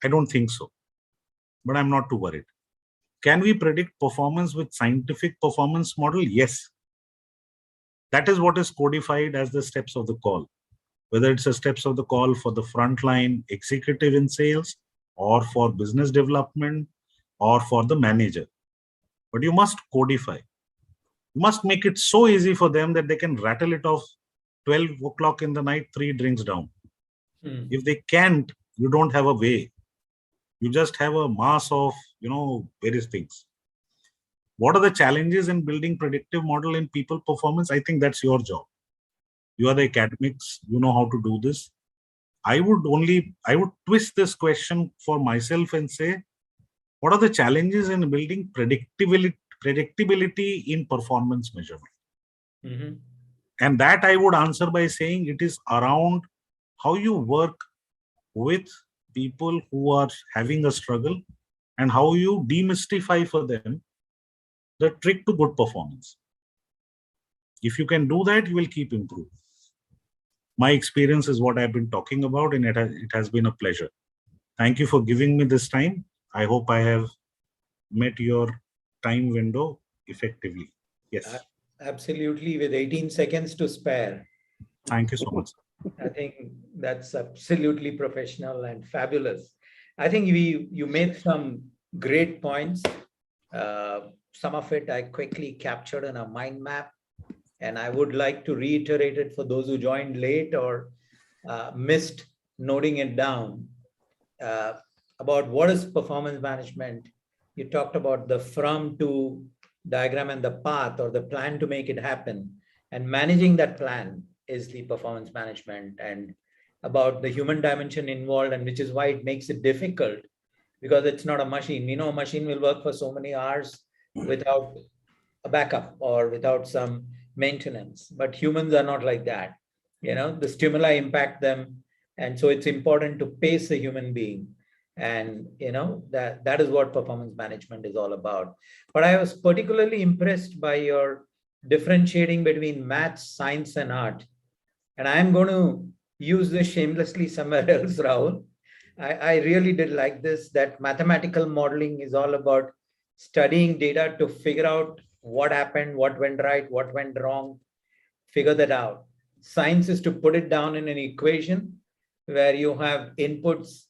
I don't think so, but I'm not too worried. Can we predict performance with scientific performance model? Yes. That is what is codified as the steps of the call. Whether it's the steps of the call for the frontline executive in sales, or for business development, or for the manager. But you must codify. You must make it so easy for them that they can rattle it off 12 o'clock in the night, 3 drinks down. If they can't, you don't have a way. You just have a mass of, various things. What are the challenges in building predictive model in people performance? I think that's your job. You are the academics. You know how to do this. I would twist this question for myself and say, what are the challenges in building predictability in performance measurement? And that I would answer by saying it is around how you work with people who are having a struggle and how you demystify for them the trick to good performance. If you can do that, you will keep improving. My experience is what I've been talking about, and it has been a pleasure. Thank you for giving me this time. I hope I have met your time window effectively. Yes. Absolutely, with 18 seconds to spare. Thank you so much. I think that's absolutely professional and fabulous. I think you made some great points. Some of it I quickly captured in a mind map, and I would like to reiterate it for those who joined late or missed noting it down. About what is performance management. You talked about the from to diagram and the path or the plan to make it happen, and managing that plan is the performance management, and about the human dimension involved, and which is why it makes it difficult, because it's not a machine. A machine will work for so many hours without a backup or without some maintenance, but humans are not like that. The stimuli impact them, and so it's important to pace a human being, and that is what performance management is all about. But I was particularly impressed by your differentiating between maths, science, and art. And I'm going to use this shamelessly somewhere else, Rahul. I really did like this, that mathematical modeling is all about studying data to figure out what happened, what went right, what went wrong, figure that out. Science is to put it down in an equation where you have inputs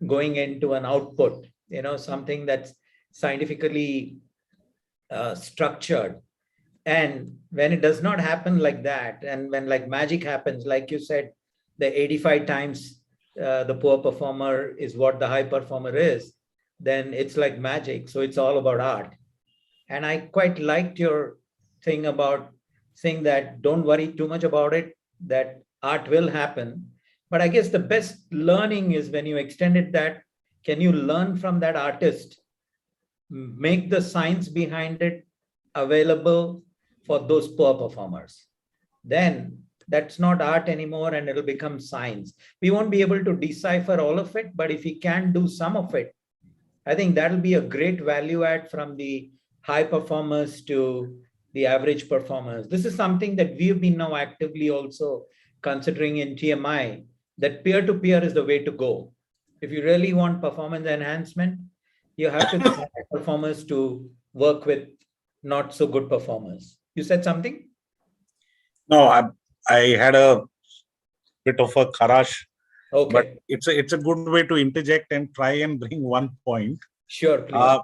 going into an output, something that's scientifically structured. And when it does not happen like that, and when like magic happens, like you said, the 85 times the poor performer is what the high performer is, then it's like magic. So it's all about art. And I quite liked your thing about saying that don't worry too much about it, that art will happen. But I guess the best learning is when you extended that, can you learn from that artist, make the science behind it available for those poor performers? Then that's not art anymore and it'll become science. We won't be able to decipher all of it, but if we can do some of it, I think that'll be a great value add from the high performers to the average performers. This is something that we've been now actively also considering in TMI, that peer-to-peer is the way to go. If you really want performance enhancement, you have to get high performers to work with not so good performers. You said something? No, I had a bit of a kharash, Okay. but it's a good way to interject and try and bring one point. Sure, please.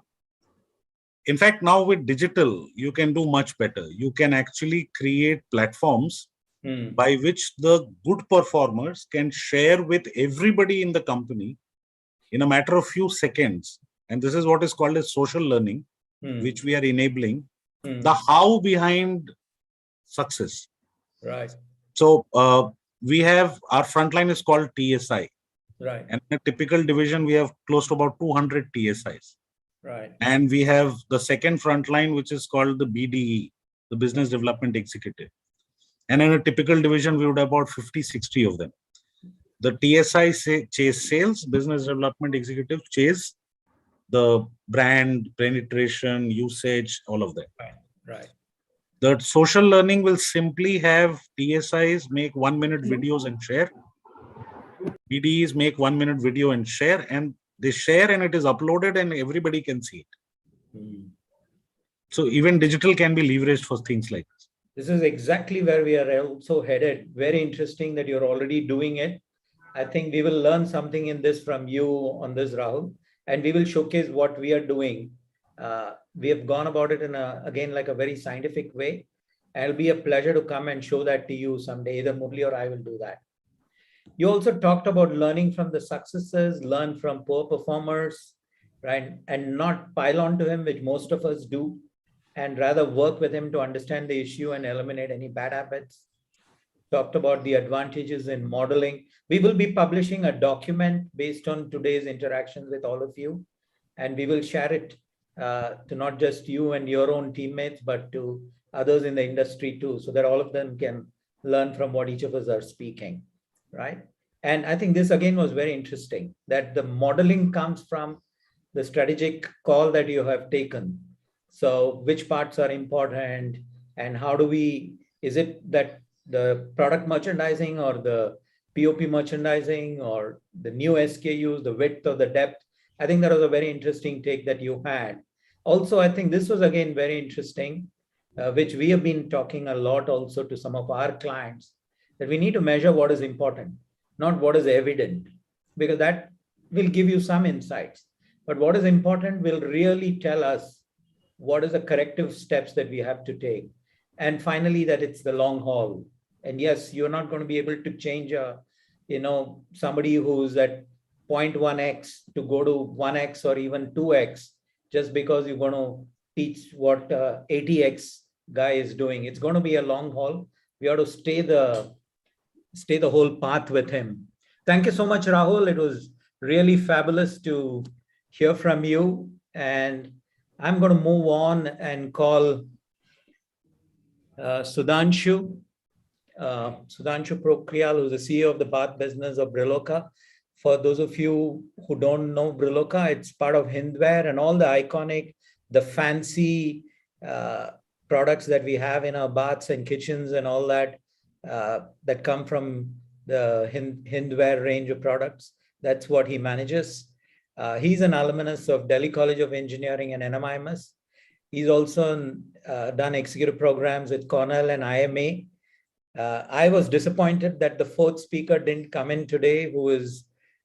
In fact, now with digital, you can do much better. You can actually create platforms by which the good performers can share with everybody in the company in a matter of few seconds. And this is what is called as social learning, which we are enabling, the how behind success. Right. So we have, our frontline is called TSI. Right. And in a typical division, we have close to about 200 TSIs. Right. And we have the second frontline, which is called the BDE, the Business Development Executive. And in a typical division, we would have about 50, 60 of them. The TSI chase sales, Business Development Executive chase the brand, penetration, usage, all of that. Right. Right. The social learning will simply have TSIs make 1-minute videos and share. BDEs make 1-minute video and share, and they share and it is uploaded and everybody can see it. So even digital can be leveraged for things like this. This is exactly where we are also headed. Very interesting that you're already doing it. I think we will learn something in this from you on this, Rahul, and we will showcase what we are doing. We have gone about it in again, like a very scientific way. And it'll be a pleasure to come and show that to you someday. Either Murli or I will do that. You also talked about learning from the successes, learn from poor performers, right? And not pile on to him, which most of us do, and rather work with him to understand the issue and eliminate any bad habits. Talked about the advantages in modeling. We will be publishing a document based on today's interactions with all of you, and we will share it to not just you and your own teammates, but to others in the industry too, so that all of them can learn from what each of us are speaking, right? And I think this again was very interesting, that the modeling comes from the strategic call that you have taken. So which parts are important and how do we, is it that the product merchandising or the POP merchandising or the new SKUs, the width or the depth? I think that was a very interesting take that you had. Also, I think this was again very interesting, which we have been talking a lot also to some of our clients, that we need to measure what is important, not what is evident, because that will give you some insights. But what is important will really tell us what is the corrective steps that we have to take. And finally, that it's the long haul. And yes, you're not going to be able to change somebody who's at 0.1x to go to 1x or even 2x just because you're going to teach what 80x guy is doing. It's going to be a long haul. We have to stay the whole path with him. Thank you so much, Rahul. It was really fabulous to hear from you. And I'm going to move on and call Sudhanshu Prokriyal, who's the CEO of the bath business of Briloka. For those of you who don't know Briloka, it's part of Hindware and all the iconic, the fancy products that we have in our baths and kitchens and all that, that come from the Hindware range of products. That's what he manages. He's an alumnus of Delhi College of Engineering and NMIMS. He's also done executive programs with Cornell and IMA. I was disappointed that the fourth speaker didn't come in today, who is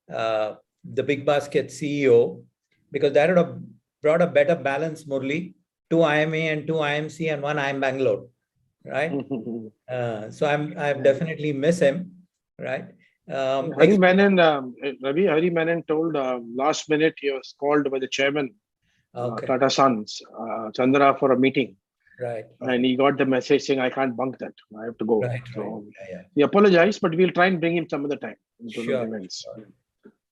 the Big Basket CEO, because that would have brought a better balance, Murli. 2 IMA and 2 IMC and 1 IM Bangalore, right? So I definitely miss him, right? Hari Menon, Hari Menon told last minute he was called by the chairman, Okay. Tata Sons, Chandra, for a meeting. Right. And he got the message saying, I can't bunk that. I have to go. Right. So Yeah. he apologized, but we'll try and bring him some other time into Sure. those events.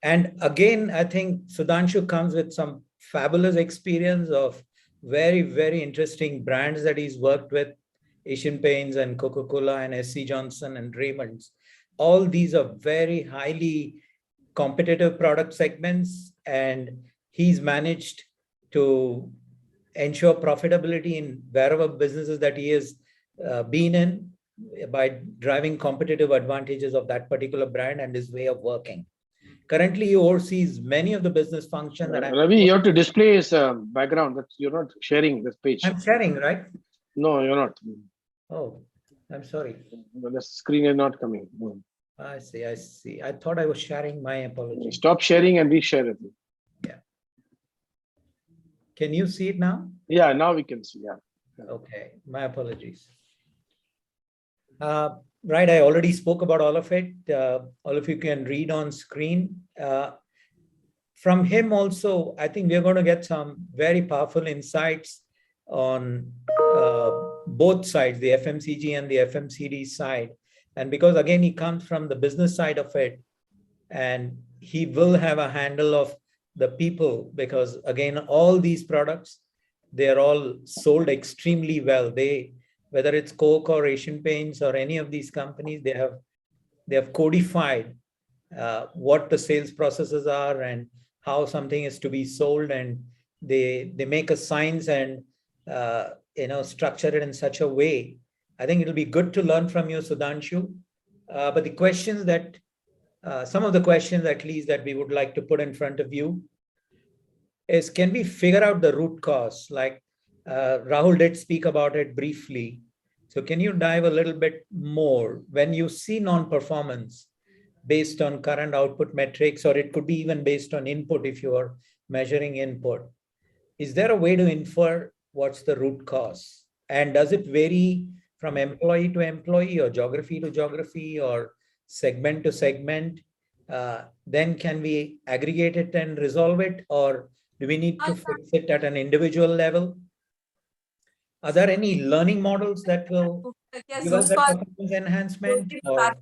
And again, I think Sudhanshu comes with some fabulous experience of very, very interesting brands that he's worked with, Asian Paints and Coca-Cola and SC Johnson and Raymond's. All these are very highly competitive product segments, and he's managed to ensure profitability in wherever businesses that he has been in by driving competitive advantages of that particular brand and his way of working. Currently, he oversees many of the business functions. Ravi, you have to display his background. That you're not sharing this page. I'm sharing, right? No, you're not. Oh, I'm sorry. The screen is not coming. No. I see. I thought I was sharing. My apologies. Stop sharing and reshare it. Yeah. Can you see it now? Yeah, now we can see. Yeah. Okay. My apologies. Right. I already spoke about all of it. All of you can read on screen. From him also, I think we're going to get some very powerful insights on both sides, the FMCG and the FMCD side. And because again, he comes from the business side of it, and he will have a handle of the people, because again, all these products, they are all sold extremely well. Whether it's Coke or Asian Paints or any of these companies, they have codified what the sales processes are and how something is to be sold, and they make a science and structure it in such a way. I think it'll be good to learn from you, Sudhanshu. But the questions that some of the questions at least that we would like to put in front of you is, can we figure out the root cause? Like Rahul did speak about it briefly. So can you dive a little bit more when you see non-performance based on current output metrics, or it could be even based on input if you are measuring input? Is there a way to infer what's the root cause? And does it vary from employee to employee or geography to geography or segment to segment? Then can we aggregate it and resolve it, or do we need to fix it at an individual level? Are there any learning models that will give us that performance enhancement? Or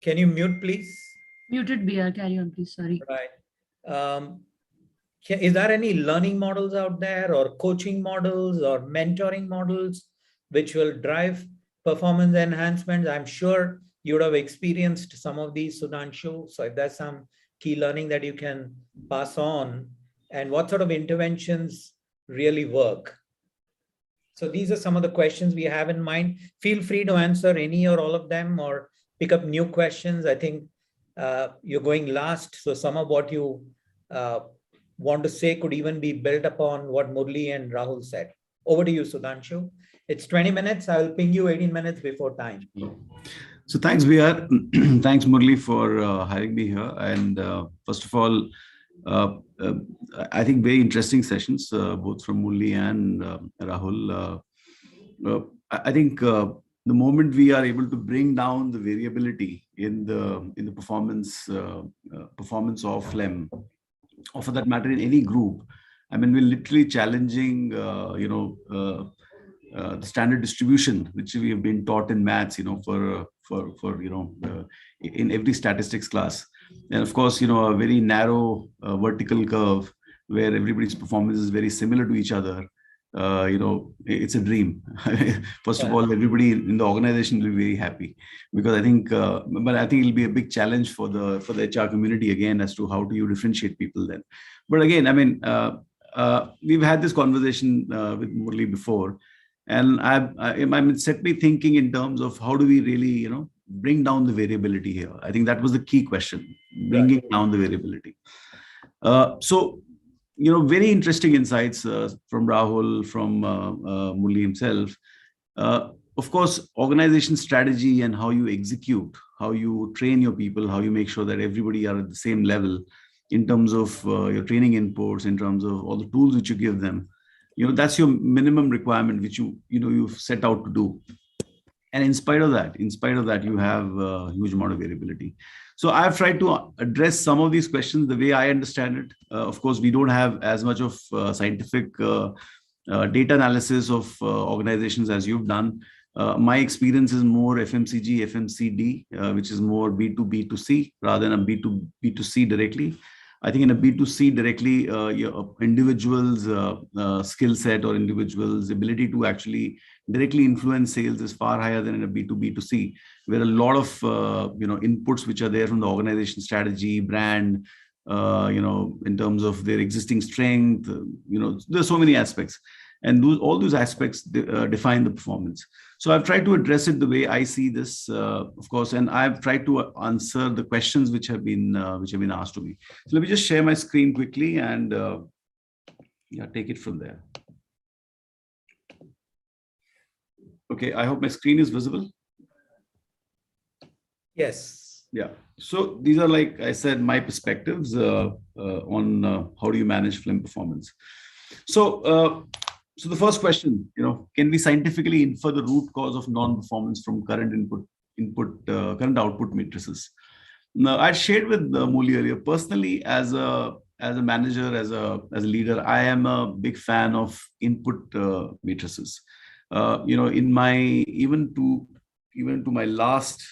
can you mute, please? Muted BR, carry on, please. Sorry. Right. Is there any learning models out there, or coaching models or mentoring models which will drive performance enhancements? I'm sure you would have experienced some of these, Sudhanshu. So if there's some key learning that you can pass on, and what sort of interventions really work. So these are some of the questions we have in mind. Feel free to answer any or all of them, or pick up new questions. I think you're going last. So some of what you want to say could even be built upon what Murli and Rahul said. Over to you, Sudhanshu. It's 20 minutes. I will ping you 18 minutes before time. So thanks, VR. Thanks, Murli, for hiring me here. And first of all, I think very interesting sessions, both from Murli and Rahul. I think the moment we are able to bring down the variability in the performance of phlegm, or for that matter in any group, I mean, we're literally challenging the standard distribution which we have been taught in maths, for in every statistics class. And of course, a very narrow vertical curve where everybody's performance is very similar to each other. It's a dream. First of all, everybody in the organization will be very happy, because I think, but I think it'll be a big challenge for the HR community again as to how do you differentiate people then. But again, I mean, we've had this conversation with Murli before, and it set me thinking in terms of how do we really, bring down the variability here. I think that was the key question, bringing down the variability. So, very interesting insights from Rahul, from Murli himself. of course, organization strategy and how you execute, how you train your people, how you make sure that everybody are at the same level in terms of your training inputs, in terms of all the tools which you give them. That's your minimum requirement, which you've set out to do. And in spite of that, you have a huge amount of variability. So I've tried to address some of these questions the way I understand it. Of course, we don't have as much of scientific data analysis of organizations as you've done. My experience is more FMCG, FMCD, which is more B2B2C rather than a B2B2C directly. I think in a B2C directly, your individual's skill set or individual's ability to actually directly influence sales is far higher than in a B2B2C, where a lot of inputs which are there from the organization strategy, brand, in terms of their existing strength, there's so many aspects, and all those aspects define the performance. So I've tried to address it the way I see this, of course, and I've tried to answer the questions which have been asked to me. So let me just share my screen quickly and take it from there. Okay, I hope my screen is visible. Yes. Yeah. So these are, like I said, my perspectives on how do you manage film performance. So the first question, can we scientifically infer the root cause of non-performance from current current output matrices? Now, I shared with Muli earlier. Personally, as a manager, as a leader, I am a big fan of input matrices. In my even to my last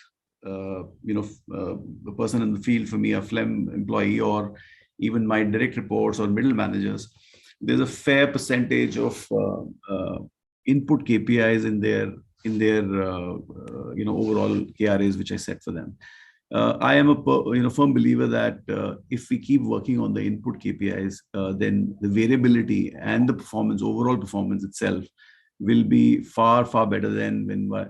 the person in the field for me, a phlegm employee, or even my direct reports or middle managers, there's a fair percentage of input KPIs in their overall KRAs which I set for them. I am a firm believer that if we keep working on the input KPIs, then the variability and the overall performance itself will be far better than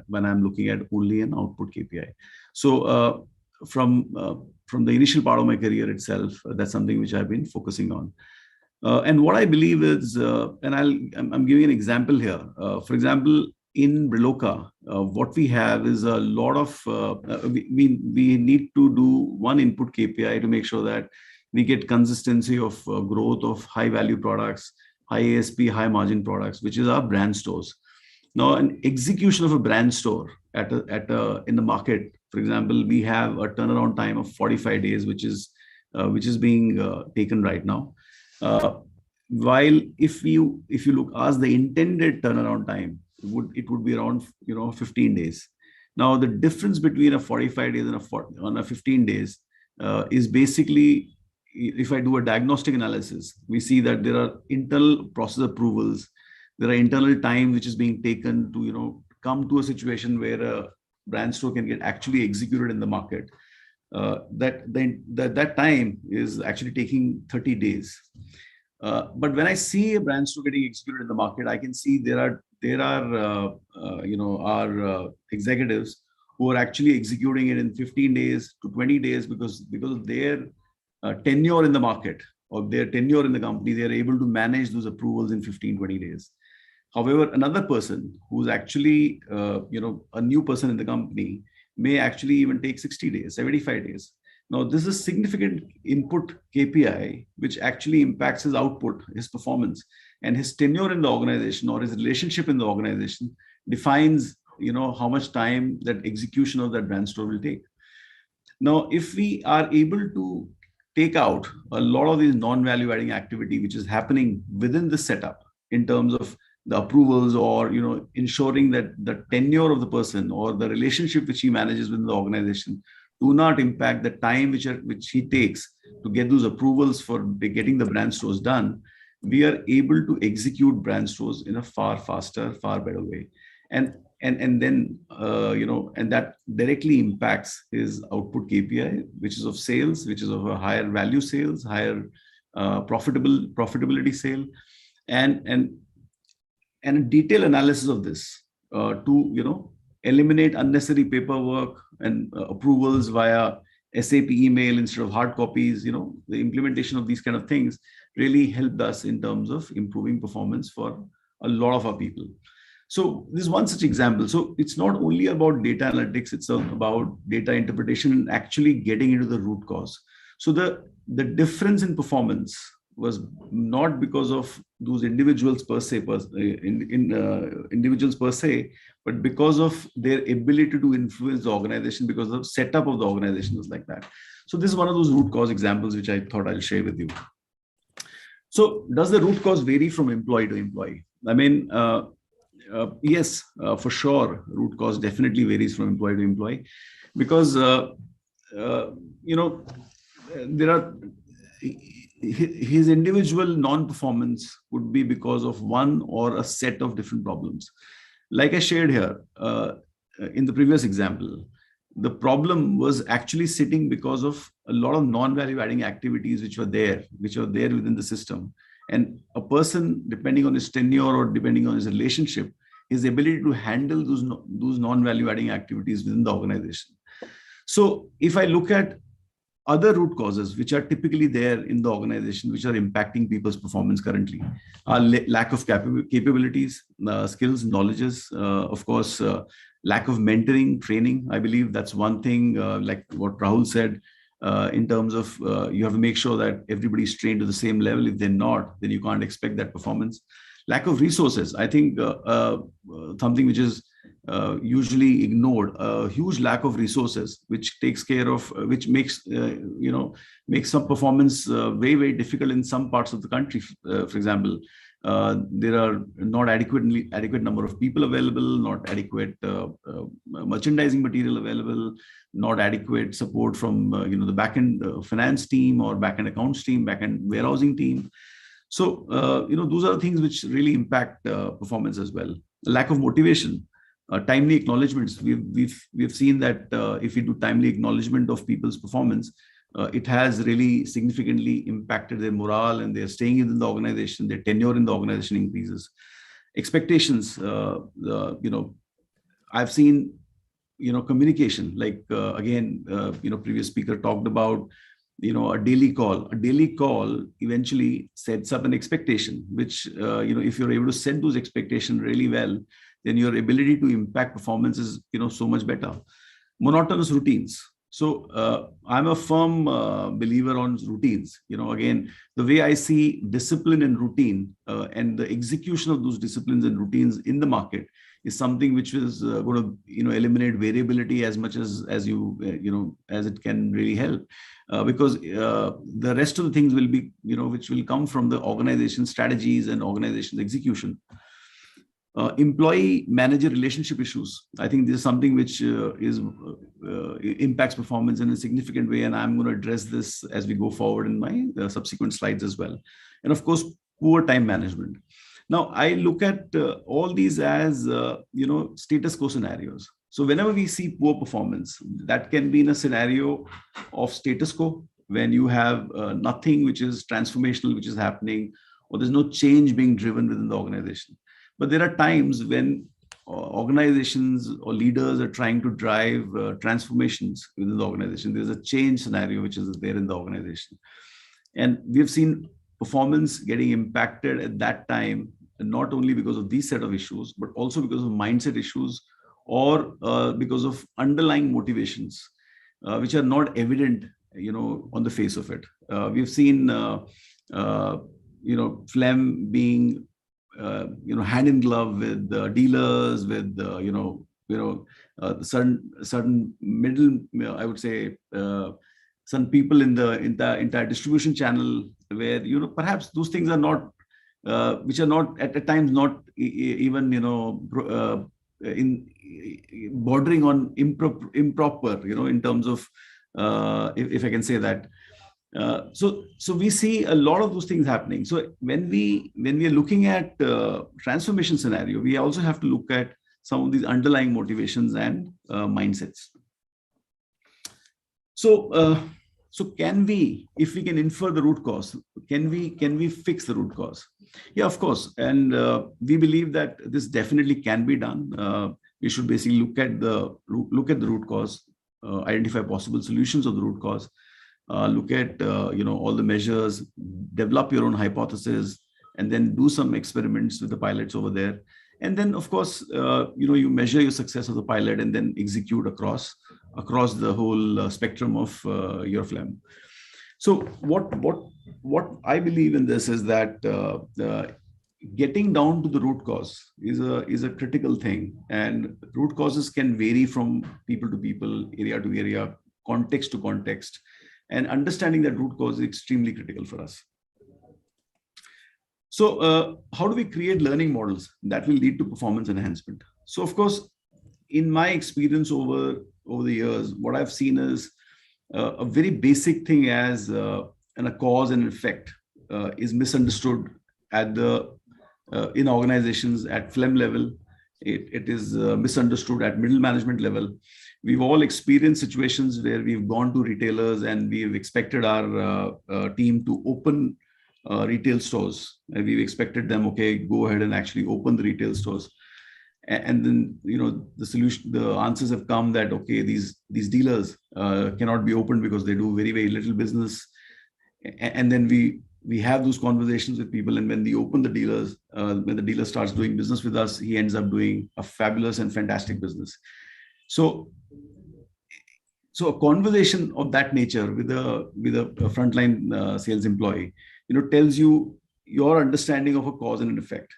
when I'm looking at only an output KPI. So from the initial part of my career itself, that's something which I've been focusing on. And what I believe is, and I'm giving an example here. For example, in Briloka, what we have is a lot of, we need to do one input KPI to make sure that we get consistency of growth of high value products, high ASP, high margin products, which is our brand stores. Now, an execution of a brand store in the market, for example, we have a turnaround time of 45 days, which is being taken right now. While if you look as the intended turnaround time, it would be around 15 days. Now the difference between a 45 days and a 15 days is basically, if I do a diagnostic analysis, we see that there are internal process approvals, there are internal time which is being taken to come to a situation where a brand store can get actually executed in the market. That time is actually taking 30 days. But when I see a brand store getting executed in the market, I can see there are our executives who are actually executing it in 15 days to 20 days because of their tenure in the market or their tenure in the company. They are able to manage those approvals in 15-20 days. However, another person who's actually a new person in the company may actually even take 60 days, 75 days. Now, this is significant input KPI, which actually impacts his output, his performance, and his tenure in the organization or his relationship in the organization defines, how much time that execution of that brand store will take. Now, if we are able to take out a lot of these non-value adding activity, which is happening within the setup in terms of the approvals or, ensuring that the tenure of the person or the relationship which he manages within the organization do not impact the time which he takes to get those approvals for getting the brand stores done, we are able to execute brand stores in a far faster, far better way. And then, and that directly impacts his output KPI, which is of sales, which is of a higher value sales, higher profitability sale, and a detailed analysis of this to, eliminate unnecessary paperwork and approvals via SAP email instead of hard copies. The implementation of these kind of things really helped us in terms of improving performance for a lot of our people. So this is one such example. So it's not only about data analytics, it's about data interpretation and actually getting into the root cause. So the difference in performance was not because of those individuals per se, individuals per se, but because of their ability to influence the organization, because the setup of the organization was like that. So this is one of those root cause examples which I thought I'll share with you. So does the root cause vary from employee to employee? I mean, yes, for sure, root cause definitely varies from employee to employee, because there are his individual non-performance would be because of one or a set of different problems. Like I shared here in the previous example, the problem was actually sitting because of a lot of non-value adding activities which were there within the system. And a person, depending on his tenure or depending on his relationship, his ability to handle those non-value adding activities within the organization. So if I look at other root causes which are typically there in the organization, which are impacting people's performance currently, are lack of capabilities, skills, knowledges, of course, lack of mentoring, training. I believe that's one thing, like what Rahul said, in terms of you have to make sure that everybody's trained to the same level. If they're not, then you can't expect that performance. Lack of resources, I think something which is usually ignored, a huge lack of resources, which takes care of, which makes some performance very, very difficult in some parts of the country. For example, there are not adequate number of people available, not adequate merchandising material available, not adequate support from the backend finance team or backend accounts team, backend warehousing team. So those are the things which really impact performance as well. Lack of motivation. Timely acknowledgements. We've seen that if we do timely acknowledgement of people's performance, it has really significantly impacted their morale, and they're staying in the organization. Their tenure in the organization increases. Expectations. I've seen communication. Like again, previous speaker talked about a daily call. A daily call eventually sets up an expectation, which if you're able to set those expectations really well, then your ability to impact performance is so much better. Monotonous routines. So I'm a firm believer on routines. Again, the way I see discipline and routine and the execution of those disciplines and routines in the market is something which is going to eliminate variability as much as it can really help, because the rest of the things will be which will come from the organization strategies and organization execution. Employee manager relationship issues. I think this is something which impacts performance in a significant way, and I'm going to address this as we go forward in my subsequent slides as well. And of course, poor time management. Now, I look at all these as status quo scenarios. So whenever we see poor performance, that can be in a scenario of status quo, when you have nothing which is transformational, which is happening, or there's no change being driven within the organization. But there are times when organizations or leaders are trying to drive transformations within the organization. There's a change scenario which is there in the organization. And we've seen performance getting impacted at that time, not only because of these set of issues, but also because of mindset issues, or because of underlying motivations, which are not evident, on the face of it. We've seen, phlegm being hand in glove with dealers, with certain middle, I would say, some people in the entire distribution channel, where perhaps those things are not, which are not at times not even in bordering on improper, in terms of if I can say that. So we see a lot of those things happening. So when we are looking at transformation scenario, we also have to look at some of these underlying motivations and mindsets. So can we, if we can infer the root cause, can we fix the root cause? Yeah, of course. And we believe that this definitely can be done. We should basically look at the root cause, identify possible solutions of the root cause. Look at all the measures, develop your own hypothesis, and then do some experiments with the pilots over there, And then, of course, you measure your success of the pilot and then execute across the whole spectrum of your phlegm. So what I believe in this is that getting down to the root cause is a critical thing, and root causes can vary from people to people, area to area, context to context, and understanding that root cause is extremely critical for us. So how do we create learning models that will lead to performance enhancement? So of course, in my experience over the years, what I've seen is a very basic thing as a cause and effect is misunderstood at the in organizations at phlegm level. It is misunderstood at middle management level. We've all experienced situations where we've gone to retailers and we've expected our team to open retail stores. We've expected them, okay, go ahead and actually open the retail stores. And then, the answers have come that, okay, these dealers cannot be opened because they do very, very little business. And then we have those conversations with people. And when they open the dealers, when the dealer starts doing business with us, he ends up doing a fabulous and fantastic business. So a conversation of that nature with a frontline sales employee, tells you your understanding of a cause and an effect.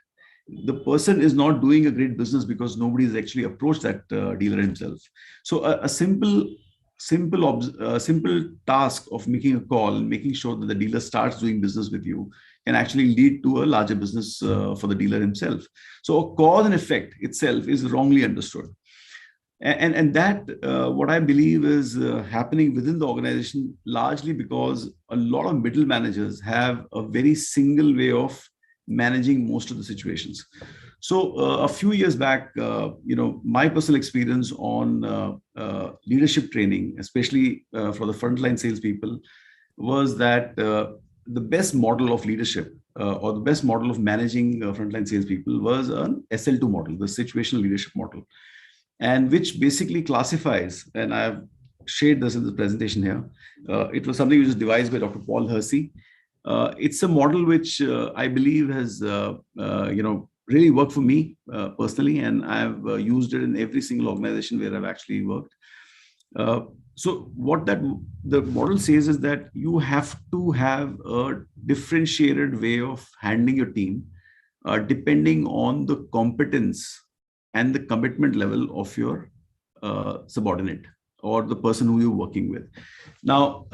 The person is not doing a great business because nobody has actually approached that dealer himself. So a simple task of making a call and making sure that the dealer starts doing business with you can actually lead to a larger business for the dealer himself. So a cause and effect itself is wrongly understood. And that what I believe is happening within the organization, largely because a lot of middle managers have a very single way of managing most of the situations. So a few years back, my personal experience on leadership training, especially for the frontline salespeople, was that the best model of leadership or the best model of managing frontline salespeople was an SL2 model, the situational leadership model, and which basically classifies, and I've shared this in the presentation here. It was something which was devised by Dr. Paul Hersey. It's a model which I believe has, really worked for me personally, and I've used it in every single organization where I've actually worked. So what the model says is that you have to have a differentiated way of handling your team, depending on the competence and the commitment level of your subordinate or the person who you're working with. Now,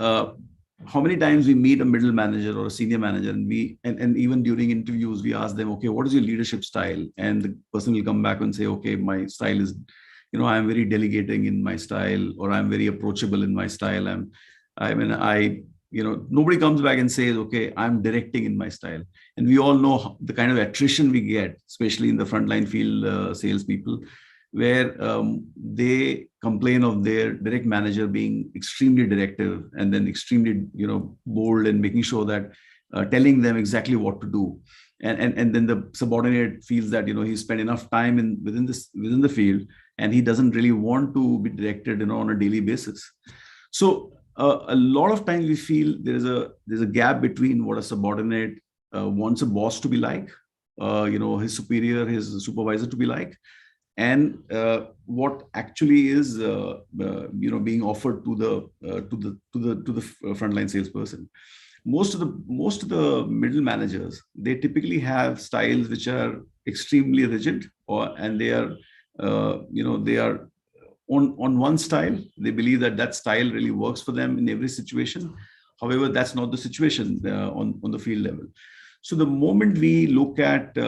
how many times we meet a middle manager or a senior manager, and even during interviews, we ask them, okay, what is your leadership style? And the person will come back and say, okay, my style is, I'm very delegating in my style, or I'm very approachable in my style. Nobody comes back and says, okay, I'm directing in my style. And we all know the kind of attrition we get, especially in the frontline field salespeople, where they complain of their direct manager being extremely directive and then extremely, bold and making sure that telling them exactly what to do. And then the subordinate feels that, he spent enough time within the field, and he doesn't really want to be directed, on a daily basis. So a lot of times we feel there's a gap between what a subordinate wants a boss to be like, his superior, his supervisor to be like, and what actually is being offered to the frontline salesperson. Most of the middle managers, they typically have styles which are extremely rigid, and they are on one style. They believe that style really works for them in every situation. However, that's not the situation on the field level. So the moment we look at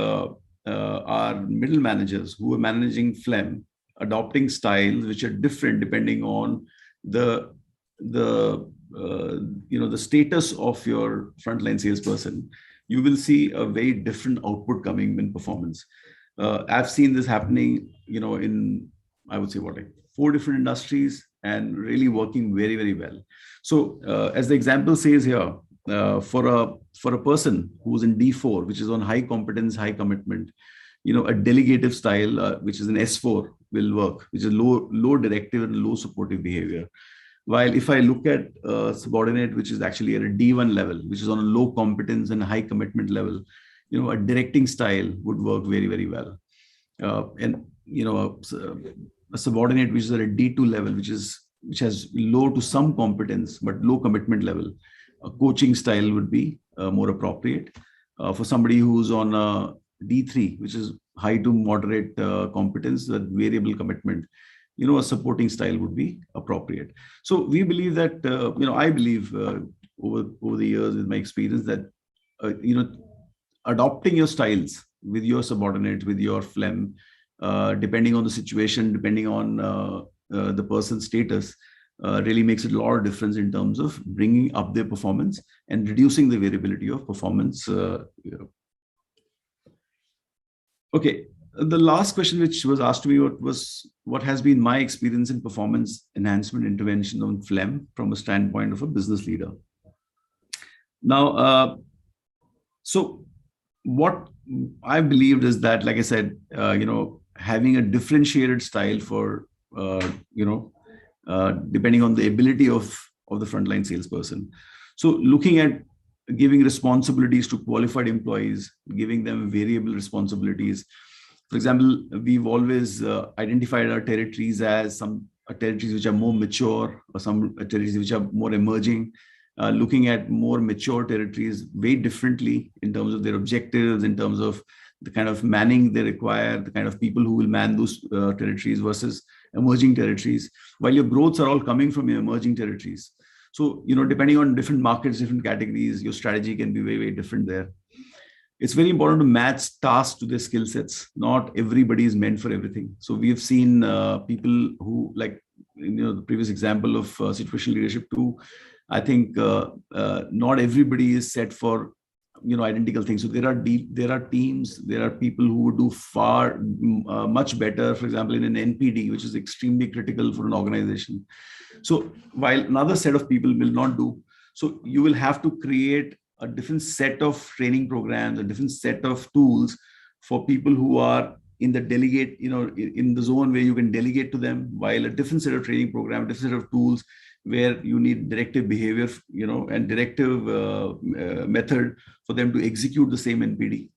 our middle managers who are managing phlegm, adopting styles which are different depending on the status of your frontline salesperson, you will see a very different output coming in performance. I've seen this happening, in, I would say, 4 different industries, and really working very, very well. So as the example says here, for a person who's in D4, which is on high competence, high commitment, a delegative style, which is an S4, will work, which is low directive and low supportive behavior. While if I look at a subordinate, which is actually at a D1 level, which is on a low competence and high commitment level, a directing style would work very, very well. and a subordinate which is at a D2 level, which has low to some competence but low commitment level, a coaching style would be more appropriate. For somebody who's on a D3, which is high to moderate competence, that variable commitment, a supporting style would be appropriate. So we believe that, I believe over the years with my experience that, adopting your styles with your subordinates, with your phlegm, depending on the situation, depending on the person's status, really makes a lot of difference in terms of bringing up their performance and reducing the variability of performance. Okay. The last question which was asked to me was what has been my experience in performance enhancement intervention on phlegm from a standpoint of a business leader. Now, so what I believed is that, like I said, having a differentiated style for, depending on the ability of the frontline salesperson. So looking at giving responsibilities to qualified employees, giving them variable responsibilities. For example, we've always identified our territories as some territories which are more mature or some territories which are more emerging. Looking at more mature territories way differently in terms of their objectives, in terms of the kind of manning they require, the kind of people who will man those territories versus emerging territories, while your growths are all coming from your emerging territories. So, depending on different markets, different categories, your strategy can be very, very different there. It's very important to match tasks to their skill sets. Not everybody is meant for everything. So we have seen people who, like, the previous example of situational leadership too. I think not everybody is set for identical things. So there are teams, there are people who would do far much better, for example, in an NPD, which is extremely critical for an organization. So while another set of people will not do, so you will have to create a different set of training programs, a different set of tools for people who are in the delegate, in the zone where you can delegate to them, while a different set of training program, different set of tools where you need directive behavior, and directive method for them to execute the same NPD.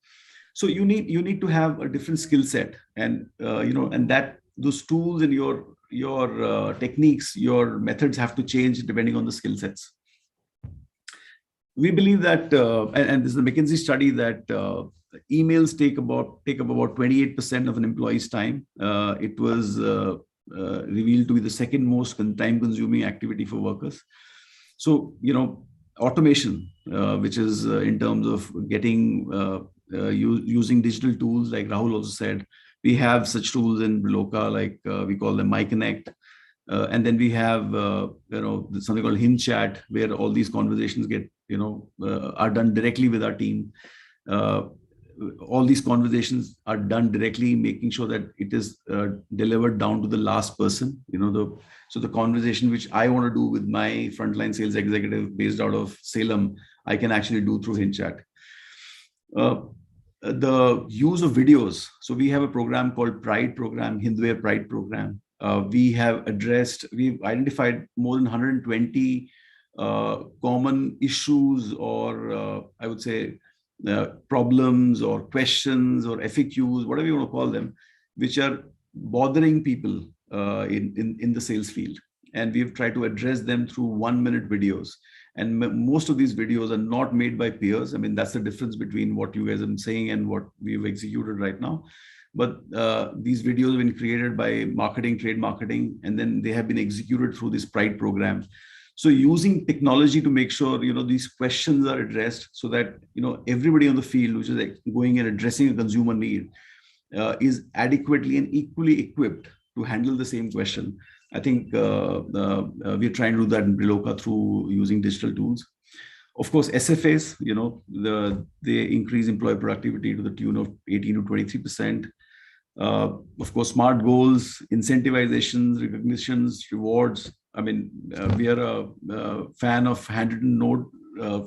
So you need to have a different skill set, and and that those tools and your techniques, your methods have to change depending on the skill sets. We believe that, and this is a McKinsey study, that emails take up about 28% of an employee's time. It was revealed to be the second most time-consuming activity for workers. So, automation, which is in terms of getting using digital tools, like Rahul also said, we have such tools in Bloka, like we call them MyConnect. And then we have something called HinChat, where all these conversations get are done directly with our team. All these conversations are done directly, making sure that it is delivered down to the last person. So the conversation which I want to do with my frontline sales executive based out of Salem, I can actually do through HinChat. The use of videos. So we have a program called Pride Program, Hindware Pride Program. We've identified more than 120 common issues, or I would say problems or questions or FAQs, whatever you want to call them, which are bothering people in the sales field. And we've tried to address them through 1-minute videos. And most of these videos are not made by peers. I mean, that's the difference between what you guys have been saying and what we've executed right now. But these videos have been created by trade marketing, and then they have been executed through this Pride program. So using technology to make sure, these questions are addressed, so that, everybody on the field, which is like going and addressing a consumer need, is adequately and equally equipped to handle the same question. I think we're trying to do that in Briloka through using digital tools. Of course, SFAs, they increase employee productivity to the tune of 18 to 23%. Of course, SMART goals, incentivizations, recognitions, rewards. I mean, we are a fan of handwritten note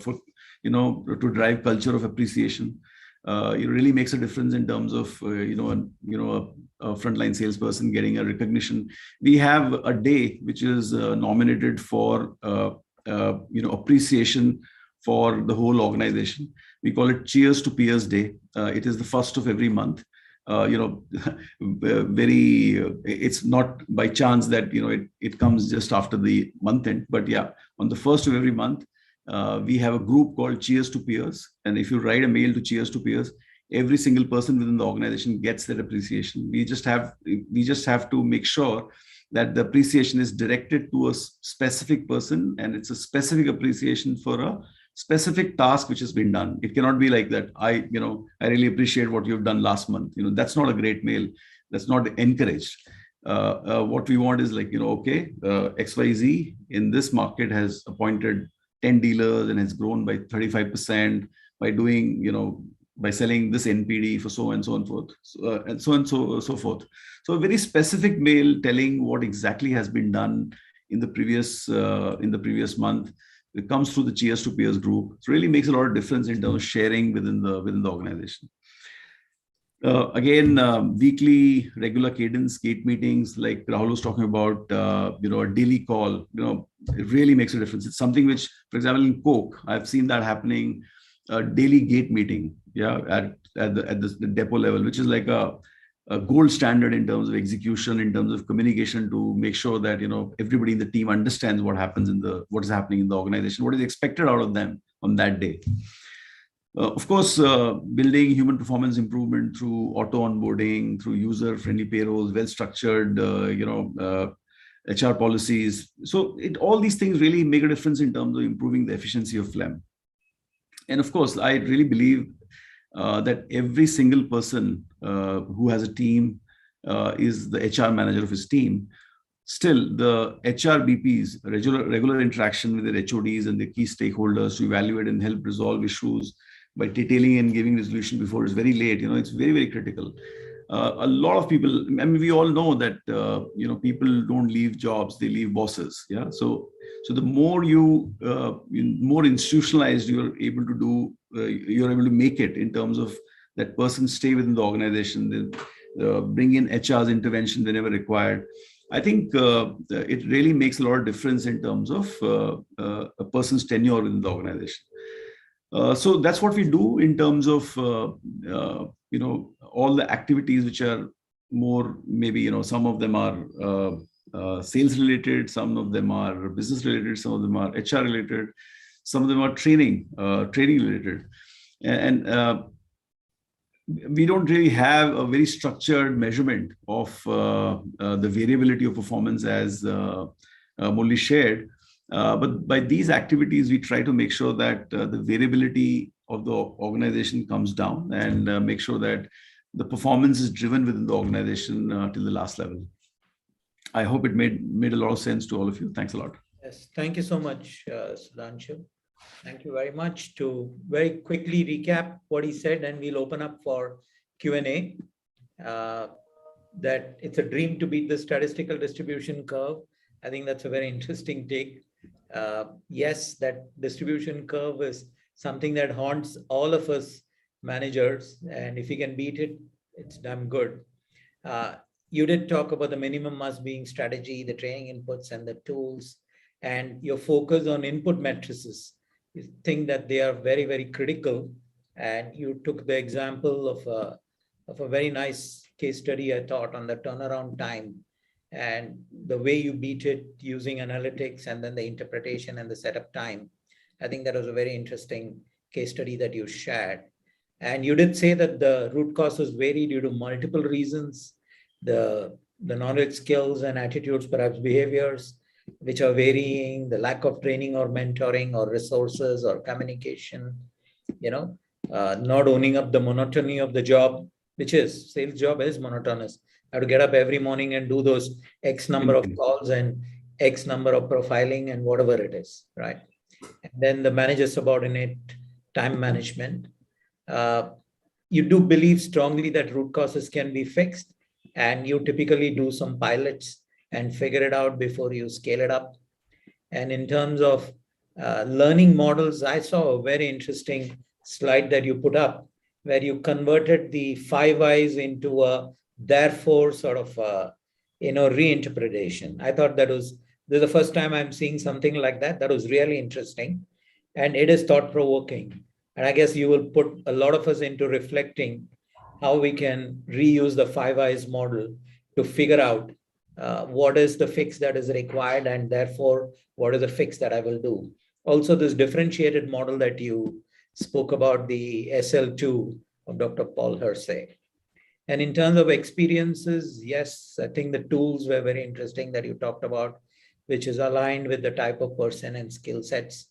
for, to drive culture of appreciation. It really makes a difference in terms of, a frontline salesperson getting a recognition. We have a day which is nominated for, appreciation for the whole organization. We call it Cheers to Peers Day. It is the first of every month. it's not by chance that, it comes just after the month end. But yeah, on the first of every month, we have a group called Cheers to Peers. And if you write a mail to Cheers to Peers, every single person within the organization gets that appreciation. We just have to make sure that the appreciation is directed to a specific person, and it's a specific appreciation for a specific task which has been done. It cannot be like that. I really appreciate what you've done last month. That's not a great mail. That's not encouraged. What we want is like, okay, XYZ in this market has appointed 10 dealers and has grown by 35% by doing, by selling this NPD for so and so and forth, and so forth. So a very specific mail telling what exactly has been done in the previous month. It comes through the Cheers to Peers group. It really makes a lot of difference in terms of sharing within the organization. Again, weekly regular cadence gate meetings, like Rahul was talking about, a daily call, it really makes a difference. It's something which, for example, in Coke, I've seen that happening, a daily gate meeting, at the depot level, which is like a gold standard in terms of execution, in terms of communication, to make sure that, everybody in the team understands what is happening in the organization, what is expected out of them on that day. Of course, building human performance improvement through auto onboarding, through user-friendly payrolls, well-structured, HR policies. So all these things really make a difference in terms of improving the efficiency of Phlegm. And of course, I really believe that every single person who has a team is the HR manager of his team. Still, the HR BPs, regular interaction with their HODs and the key stakeholders to evaluate and help resolve issues by detailing and giving resolution before it's very late. It's very, very critical. A lot of people, we all know that, people don't leave jobs, they leave bosses. Yeah. So the more more institutionalized you're able to do, you're able to make it in terms of that person stay within the organization, bring in HR's intervention whenever required. I think it really makes a lot of difference in terms of a person's tenure within the organization. So that's what we do in terms of, all the activities which are more, maybe, some of them are sales related, some of them are business related, some of them are HR related, some of them are training related. And we don't really have a very structured measurement of the variability of performance, as Murli shared. But by these activities, we try to make sure that the variability of the organization comes down, and make sure that the performance is driven within the organization till the last level. I hope it made a lot of sense to all of you. Thanks a lot. Yes, thank you so much, Sudhanshu. Thank you very much. To very quickly recap what he said, and we'll open up for Q&A. That it's a dream to beat the statistical distribution curve. I think that's a very interesting take. Yes, that distribution curve is something that haunts all of us managers, and if you can beat it, it's damn good. You did talk about the minimum must being strategy, the training inputs and the tools, and your focus on input matrices. You think that they are very, very critical, and you took the example of a very nice case study, I thought, on the turnaround time and the way you beat it using analytics and then the interpretation and the setup time. I think that was a very interesting case study that you shared. And you did say that the root causes vary due to multiple reasons, the knowledge, skills, and attitudes, perhaps behaviors, which are varying, the lack of training or mentoring or resources or communication, not owning up the monotony of the job, which is, sales job is monotonous. I have to get up every morning and do those X number of calls and X number of profiling and whatever it is, right? And then the manager subordinate time management. You do believe strongly that root causes can be fixed, and you typically do some pilots and figure it out before you scale it up. And in terms of learning models, I saw a very interesting slide that you put up where you converted the 5 I's into a therefore sort of reinterpretation. I thought this is the first time I'm seeing something like that. That was really interesting, and it is thought-provoking. And I guess you will put a lot of us into reflecting how we can reuse the 5 eyes model to figure out what is the fix that is required, and therefore, what is the fix that I will do. Also, this differentiated model that you spoke about, the SL2 of Dr. Paul Hersey. And in terms of experiences, yes, I think the tools were very interesting that you talked about, which is aligned with the type of person and skill sets.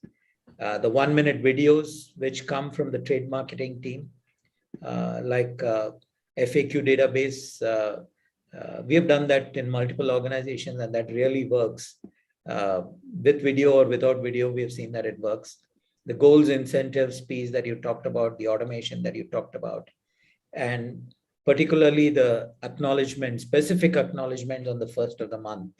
The 1-minute videos, which come from the trade marketing team, like FAQ database. We have done that in multiple organizations, and that really works. With video or without video, we have seen that it works. The goals, incentives piece that you talked about, the automation that you talked about, and particularly the acknowledgement, specific acknowledgement on the first of the month,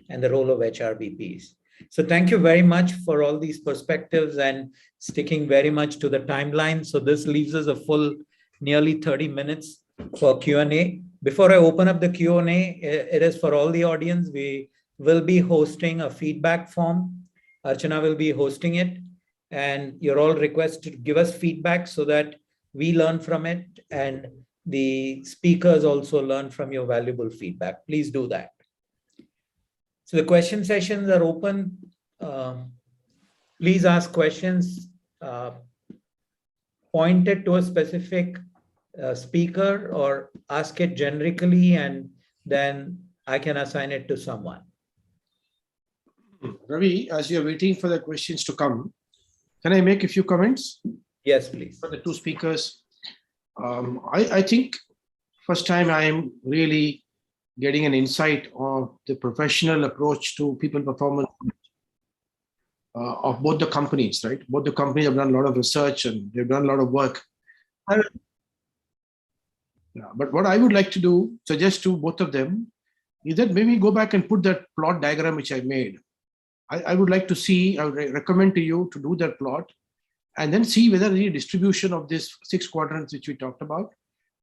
and the role of HRBPs. So thank you very much for all these perspectives and sticking very much to the timeline. So this leaves us a full nearly 30 minutes for Q&A. Before I open up the Q&A, it is for all the audience. We will be hosting a feedback form. Archana will be hosting it. And you're all requested to give us feedback so that we learn from it, and the speakers also learn from your valuable feedback. Please do that. So the question sessions are open. Please ask questions pointed to a specific speaker, or ask it generically, and then I can assign it to someone. Ravi, as you're waiting for the questions to come, can I make a few comments? Yes, please. For the two speakers. I think first time I'm really getting an insight of the professional approach to people performance of both the companies, right? Both the companies have done a lot of research and they've done a lot of work. But what I would like to suggest to both of them is that maybe go back and put that plot diagram which I made. I would like to see, I would recommend to you to do that plot and then see whether the distribution of these 6 quadrants which we talked about,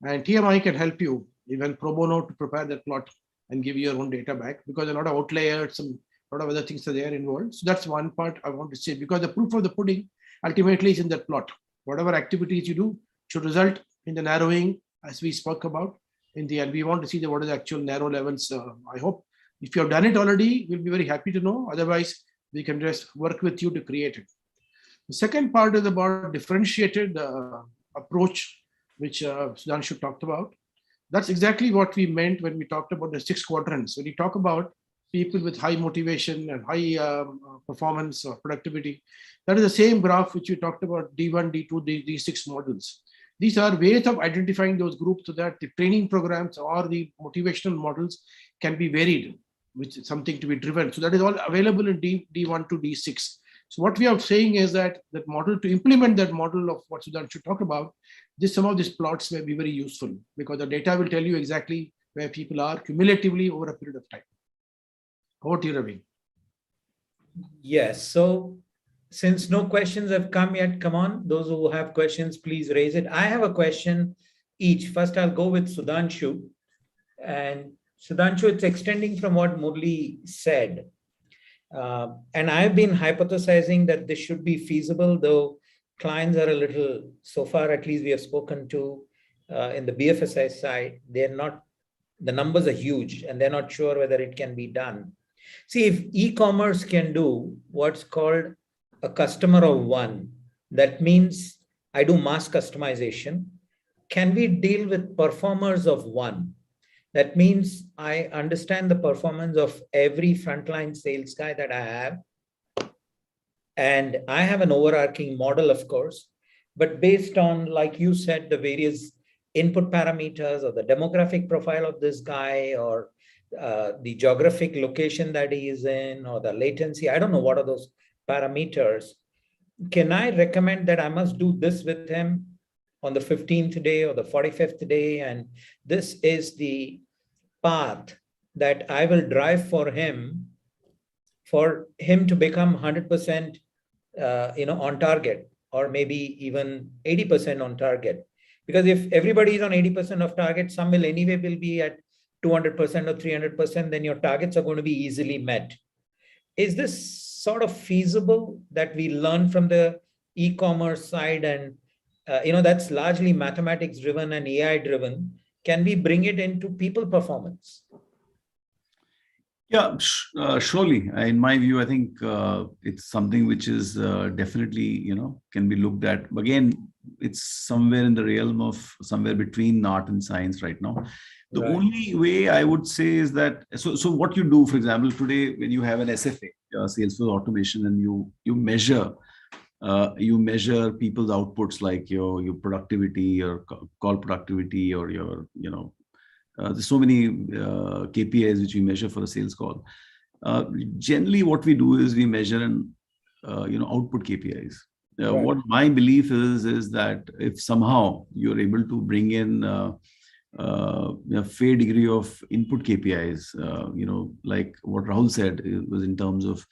and TMI can help you even pro bono to prepare that plot and give you your own data back, because a lot of outliers and a lot of other things are there involved. So that's one part I want to say, because the proof of the pudding ultimately is in that plot. Whatever activities you do should result in the narrowing, as we spoke about in the end. We want to see what are the actual narrow levels. I hope if you have done it already, we'll be very happy to know. Otherwise, we can just work with you to create it. The second part is about differentiated approach, which Sudhanshu talked about. That's exactly what we meant when we talked about the 6 quadrants. When we talk about people with high motivation and high performance or productivity, that is the same graph which we talked about, D1, D2, D6 models. These are ways of identifying those groups so that the training programs or the motivational models can be varied, which is something to be driven. So that is all available in D1 to D6. So what we are saying is that that model, to implement that model of what Sudhanshu talked about, some of these plots may be very useful, because the data will tell you exactly where people are cumulatively over a period of time. Over to you, Ravi. Yes. So since no questions have come yet, come on, those who have questions, please raise it. I have a question each. First, I'll go with Sudhanshu. And Sudhanshu, it's extending from what Murli said. And I've been hypothesizing that this should be feasible, though clients are a little, so far at least we have spoken to in the BFSI side, they're not, the numbers are huge and they're not sure whether it can be done. See, if e-commerce can do what's called a customer of one, that means I do mass customization. Can we deal with performers of one? That means I understand the performance of every frontline sales guy that I have. And I have an overarching model, of course, but based on, like you said, the various input parameters or the demographic profile of this guy, or the geographic location that he is in, or the latency, I don't know what are those parameters. Can I recommend that I must do this with him on the 15th day or the 45th day? And this is the path that I will drive for him to become 100% on target, or maybe even 80% on target. Because if everybody is on 80% of target, some will anyway will be at 200% or 300%, then your targets are going to be easily met. Is this sort of feasible that we learn from the e-commerce side and that's largely mathematics driven and AI driven. Can we bring it into people performance? Yeah, surely. In my view, I think it's something which is definitely, can be looked at. Again, it's somewhere in the realm of somewhere between art and science right now. The Right. only way I would say is that, so what you do, for example, today when you have an SFA, Salesforce automation, and you measure people's outputs like your productivity, your call productivity, or your, there's so many KPIs which we measure for a sales call. Generally, what we do is we measure and output KPIs. Right. What my belief is that if somehow you're able to bring in a fair degree of input KPIs, like what Rahul said, it was in terms of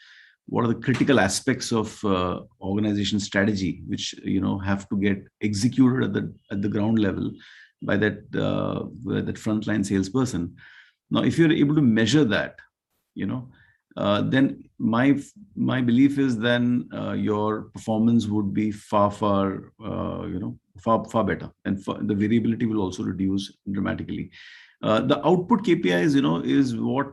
what are the critical aspects of organization strategy, which have to get executed at the ground level by that frontline salesperson. Now, if you're able to measure that, then my belief is then your performance would be far better, and the variability will also reduce dramatically. The output KPIs, is what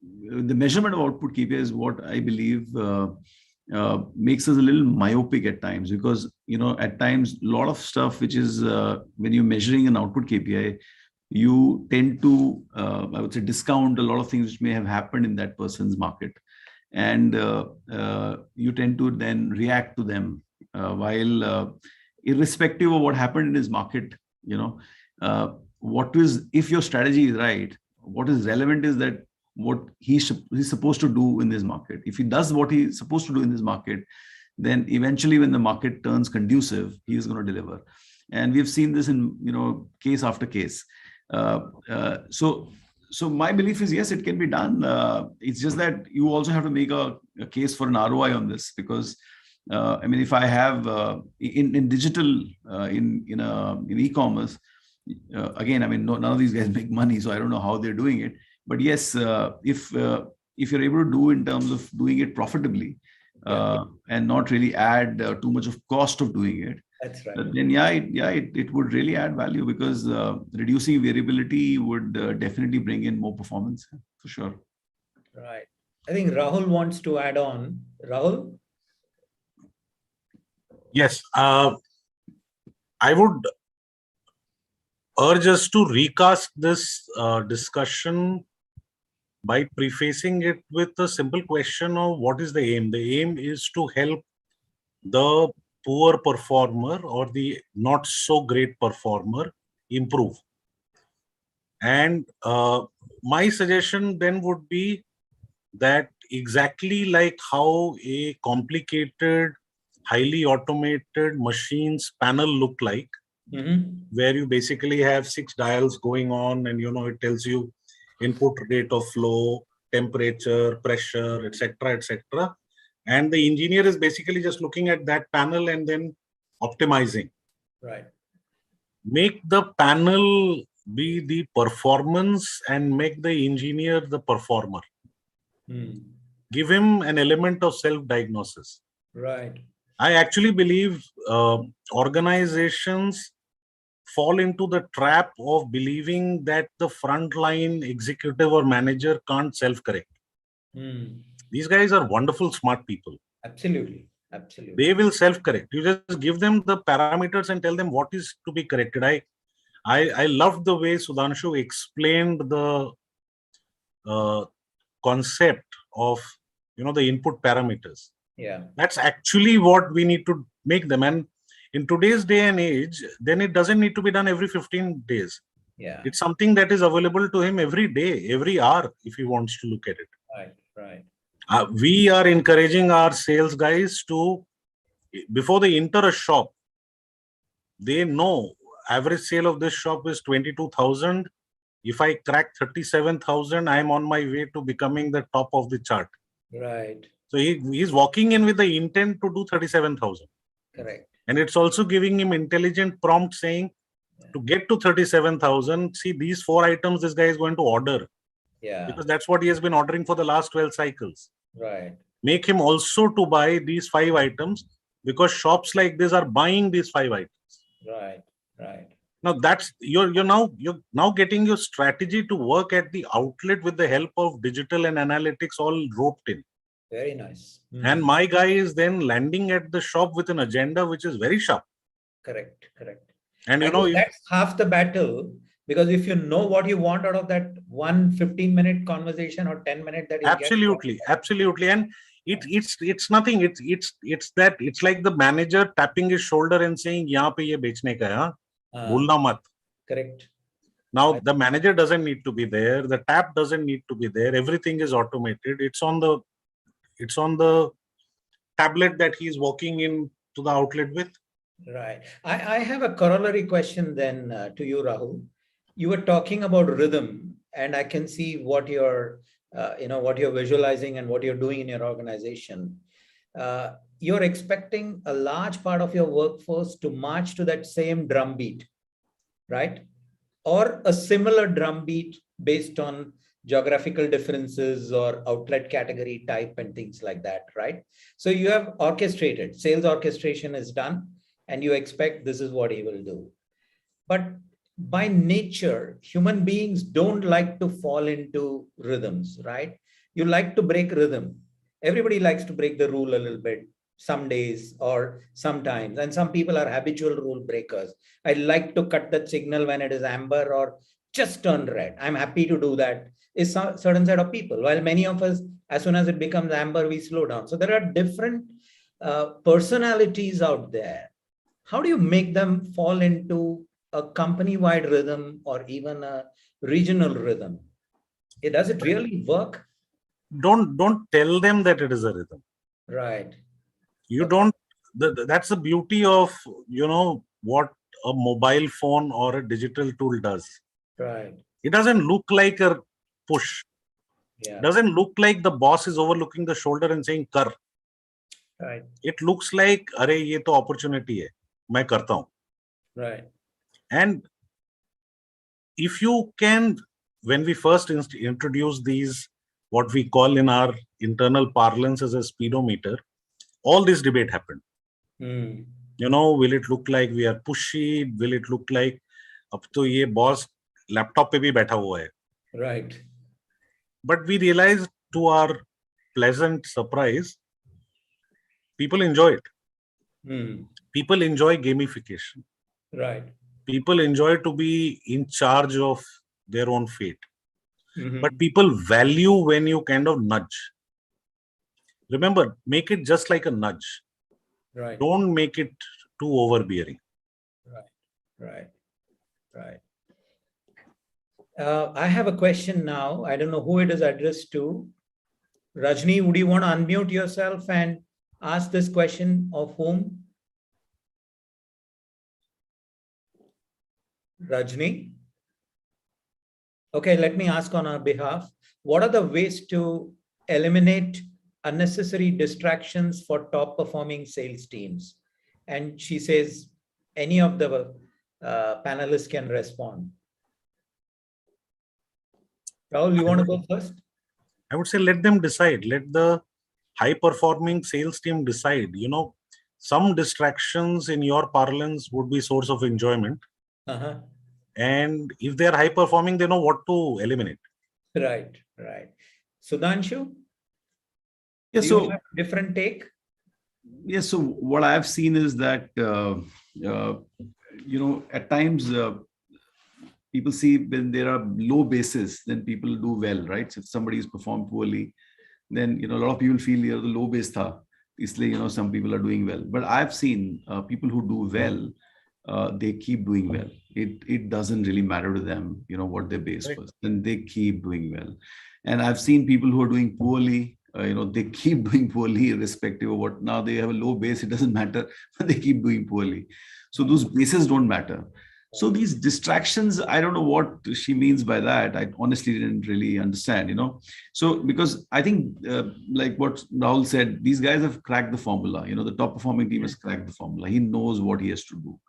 the measurement of output KPI is what I believe makes us a little myopic at times, because at times a lot of stuff which is when you're measuring an output KPI, you tend to I would say discount a lot of things which may have happened in that person's market, and you tend to then react to them while irrespective of what happened in his market, if your strategy is right, what is relevant is that what he's supposed to do in this market. If he does what he's supposed to do in this market, then eventually when the market turns conducive, he is going to deliver. And we've seen this in case after case. So my belief is, yes, it can be done. It's just that you also have to make a case for an ROI on this, because if I have in digital in e-commerce, again, none of these guys make money, so I don't know how they're doing it. But yes, if you're able to do in terms of doing it profitably and not really add too much of cost of doing it, that's right. Then it would really add value, because reducing variability would definitely bring in more performance for sure. Right. I think Rahul wants to add on. Rahul? Yes, I would urge us to recast this discussion by prefacing it with a simple question of what is the aim. The aim is to help the poor performer or the not so great performer improve. And my suggestion then would be that exactly like how a complicated, highly automated machines panel look like, where you basically have 6 dials going on, and it tells you input rate of flow, temperature, pressure, etc. And the engineer is basically just looking at that panel and then optimizing. Right. Make the panel be the performance and make the engineer the performer. Give him an element of self-diagnosis. Right. I actually believe organizations fall into the trap of believing that the frontline executive or manager can't self-correct. These guys are wonderful, smart people. Absolutely. They will self-correct. You just give them the parameters and tell them what is to be corrected. I loved the way Sudhanshu explained the concept of the input parameters. Yeah. That's actually what we need to make them. And in today's day and age, then it doesn't need to be done every 15 days. Yeah. It's something that is available to him every day, every hour, if he wants to look at it. Right. We are encouraging our sales guys to, before they enter a shop, they know average sale of this shop is 22,000. If I crack 37,000, I'm on my way to becoming the top of the chart. Right. So he's walking in with the intent to do 37,000. Correct. And it's also giving him intelligent prompt saying, to get to 37,000, see these 4 items this guy is going to order. Yeah. Because that's what he has been ordering for the last 12 cycles. Right. Make him also to buy these 5 items. because shops like this are buying these 5 items. Right. Right. Now that's you're now getting your strategy to work at the outlet with the help of digital and analytics all roped in. Very nice. And my guy is then landing at the shop with an agenda which is very sharp. Correct. Correct. And I think that's half the battle, because if you know what you want out of that 15-minute conversation or 10-minute that you absolutely, absolutely. And it's nothing. It's like the manager tapping his shoulder and saying, "Yahan pe ye bechne ka hai, bhulna mat." Correct. Now the manager doesn't need to be there. The tap doesn't need to be there. Everything is automated. It's on the tablet that he's walking in to the outlet with. Right. I have a corollary question then to you, Rahul. You were talking about rhythm, and I can see what you're, what you're visualizing and what you're doing in your organization. You're expecting a large part of your workforce to march to that same drumbeat, right? Or a similar drumbeat based on geographical differences or outlet category type and things like that, right? So you have orchestrated, sales orchestration is done, and you expect this is what he will do. But by nature, human beings don't like to fall into rhythms, right? You like to break rhythm. Everybody likes to break the rule a little bit, some days or sometimes. And some people are habitual rule breakers. I like to cut that signal when it is amber or just turn red. I'm happy to do that. Is a certain set of people. While many of us, as soon as it becomes amber, we slow down. So there are different personalities out there. How do you make them fall into a company-wide rhythm or even a regional rhythm? Does it really work? Don't tell them that it is a rhythm. Right. You don't. That's the beauty of what a mobile phone or a digital tool does. Right. It doesn't look like a push. Yeah. Doesn't look like the boss is overlooking the shoulder and saying "Kar." Right. It looks like, "Arey, ye to opportunity hai. Main karta hu." Right. And if you can, when we first introduce these, what we call in our internal parlance as a speedometer, all this debate happened. Will it look like we are pushy? Will it look like ab to ye boss laptop pe bhi baitha hua hai? Right. But we realized, to our pleasant surprise, people enjoy it. People enjoy gamification. Right. People enjoy to be in charge of their own fate. But Mhm. people value when you kind of nudge. Remember, make it just like a nudge. Right. Don't make it too overbearing. Right. I have a question now. I don't know who it is addressed to. Rajni, would you want to unmute yourself and ask this question of whom? Rajni? Okay, let me ask on our behalf. What are the ways to eliminate unnecessary distractions for top performing sales teams? And she says any of the panelists can respond. Rahul, you want to go first? I would say let them decide. Let the high-performing sales team decide. Some distractions in your parlance would be source of enjoyment. And if they are high-performing, they know what to eliminate. Right. Sudhanshu? Yeah, Do you have a different take? Yes. So what I've seen is that, at times people see when there are low bases, then people do well, right? So if somebody has performed poorly, then, a lot of people feel the low base tha. Isliye, some people are doing well. But I've seen people who do well, they keep doing well. It doesn't really matter to them, what their base was. Then they keep doing well. And I've seen people who are doing poorly, they keep doing poorly irrespective of what. Now they have a low base, it doesn't matter, but they keep doing poorly. So those bases don't matter. So these distractions, I don't know what she means by that. I honestly didn't really understand, So because I think, like what Rahul said, these guys have cracked the formula. The top performing team has cracked the formula. He knows what he has to do.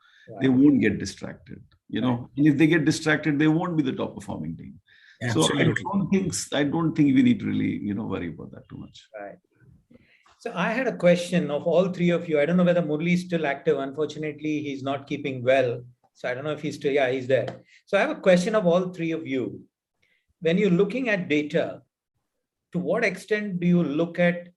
They won't get distracted, And if they get distracted, they won't be the top performing team. Absolutely. So I don't think we need to really, worry about that too much. Right. So I had a question of all three of you. I don't know whether Murli is still active. Unfortunately, he's not keeping well. So I don't know if he's still, yeah, he's there. So I have a question of all three of you. When you're looking at data, to what extent do you look at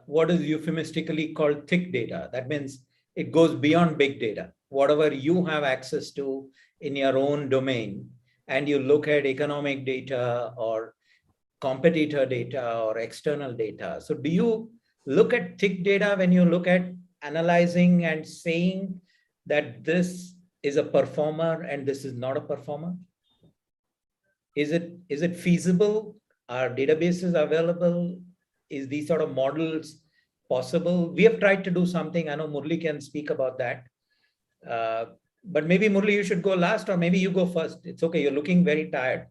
what is euphemistically called thick data? That means it goes beyond big data. Whatever you have access to in your own domain, and you look at economic data or competitor data or external data. So do you look at thick data when you look at analyzing and saying that this is a performer and this is not a performer? Is it feasible? Are databases available? Is these sort of models possible? We have tried to do something. I know Murli can speak about that. But maybe Murli, you should go last, or maybe you go first. It's okay. You're looking very tired.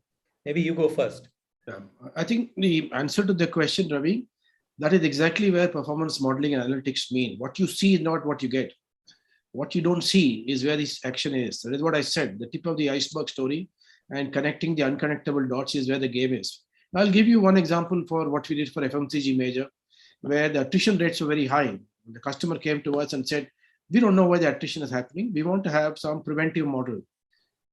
Maybe you go first. Yeah, I think the answer to the question, Ravi, that is exactly where performance modeling and analytics mean. What you see is not what you get. What you don't see is where this action is. That is what I said. The tip of the iceberg story and connecting the unconnectable dots is where the game is. I'll give you one example for what we did for FMCG major, where the attrition rates were very high. The customer came to us and said, we don't know why the attrition is happening. We want to have some preventive model.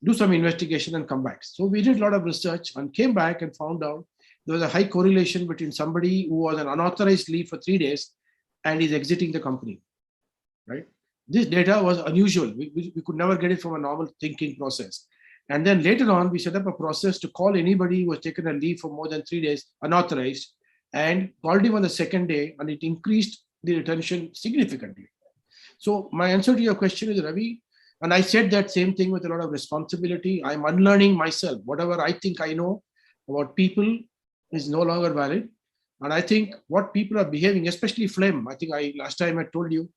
Do some investigation and come back. So we did a lot of research and came back and found out there was a high correlation between somebody who was an unauthorized leave for 3 days and is exiting the company, right? This data was unusual. We could never get it from a normal thinking process. And then later on, we set up a process to call anybody who has taken a leave for more than 3 days unauthorized and called him on the second day, and it increased the retention significantly. So my answer to your question is, Ravi, and I said that same thing with a lot of responsibility. I'm unlearning myself. Whatever I think I know about people is no longer valid. And I think what people are behaving, especially Phlegm, I think last time I told you,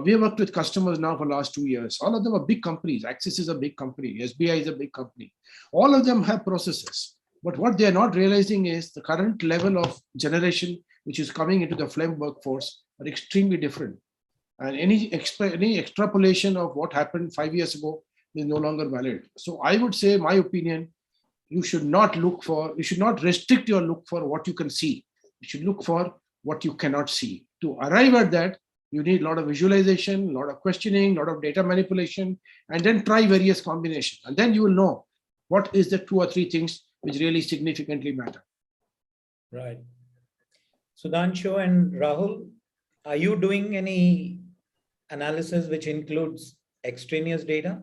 we have worked with customers now for the last 2 years. All of them are big companies. Axis is a big company. SBI is a big company. All of them have processes. But what they are not realizing is the current level of generation which is coming into the Phlegm workforce are extremely different. And any extrapolation of what happened 5 years ago is no longer valid. So I would say, my opinion, you should not restrict your look for what you can see. You should look for what you cannot see. To arrive at that, you need a lot of visualization, a lot of questioning, a lot of data manipulation, and then try various combinations. And then you will know what is the 2 or 3 things which really significantly matter. Right. Sudhanshu and Rahul, are you doing any analysis which includes extraneous data?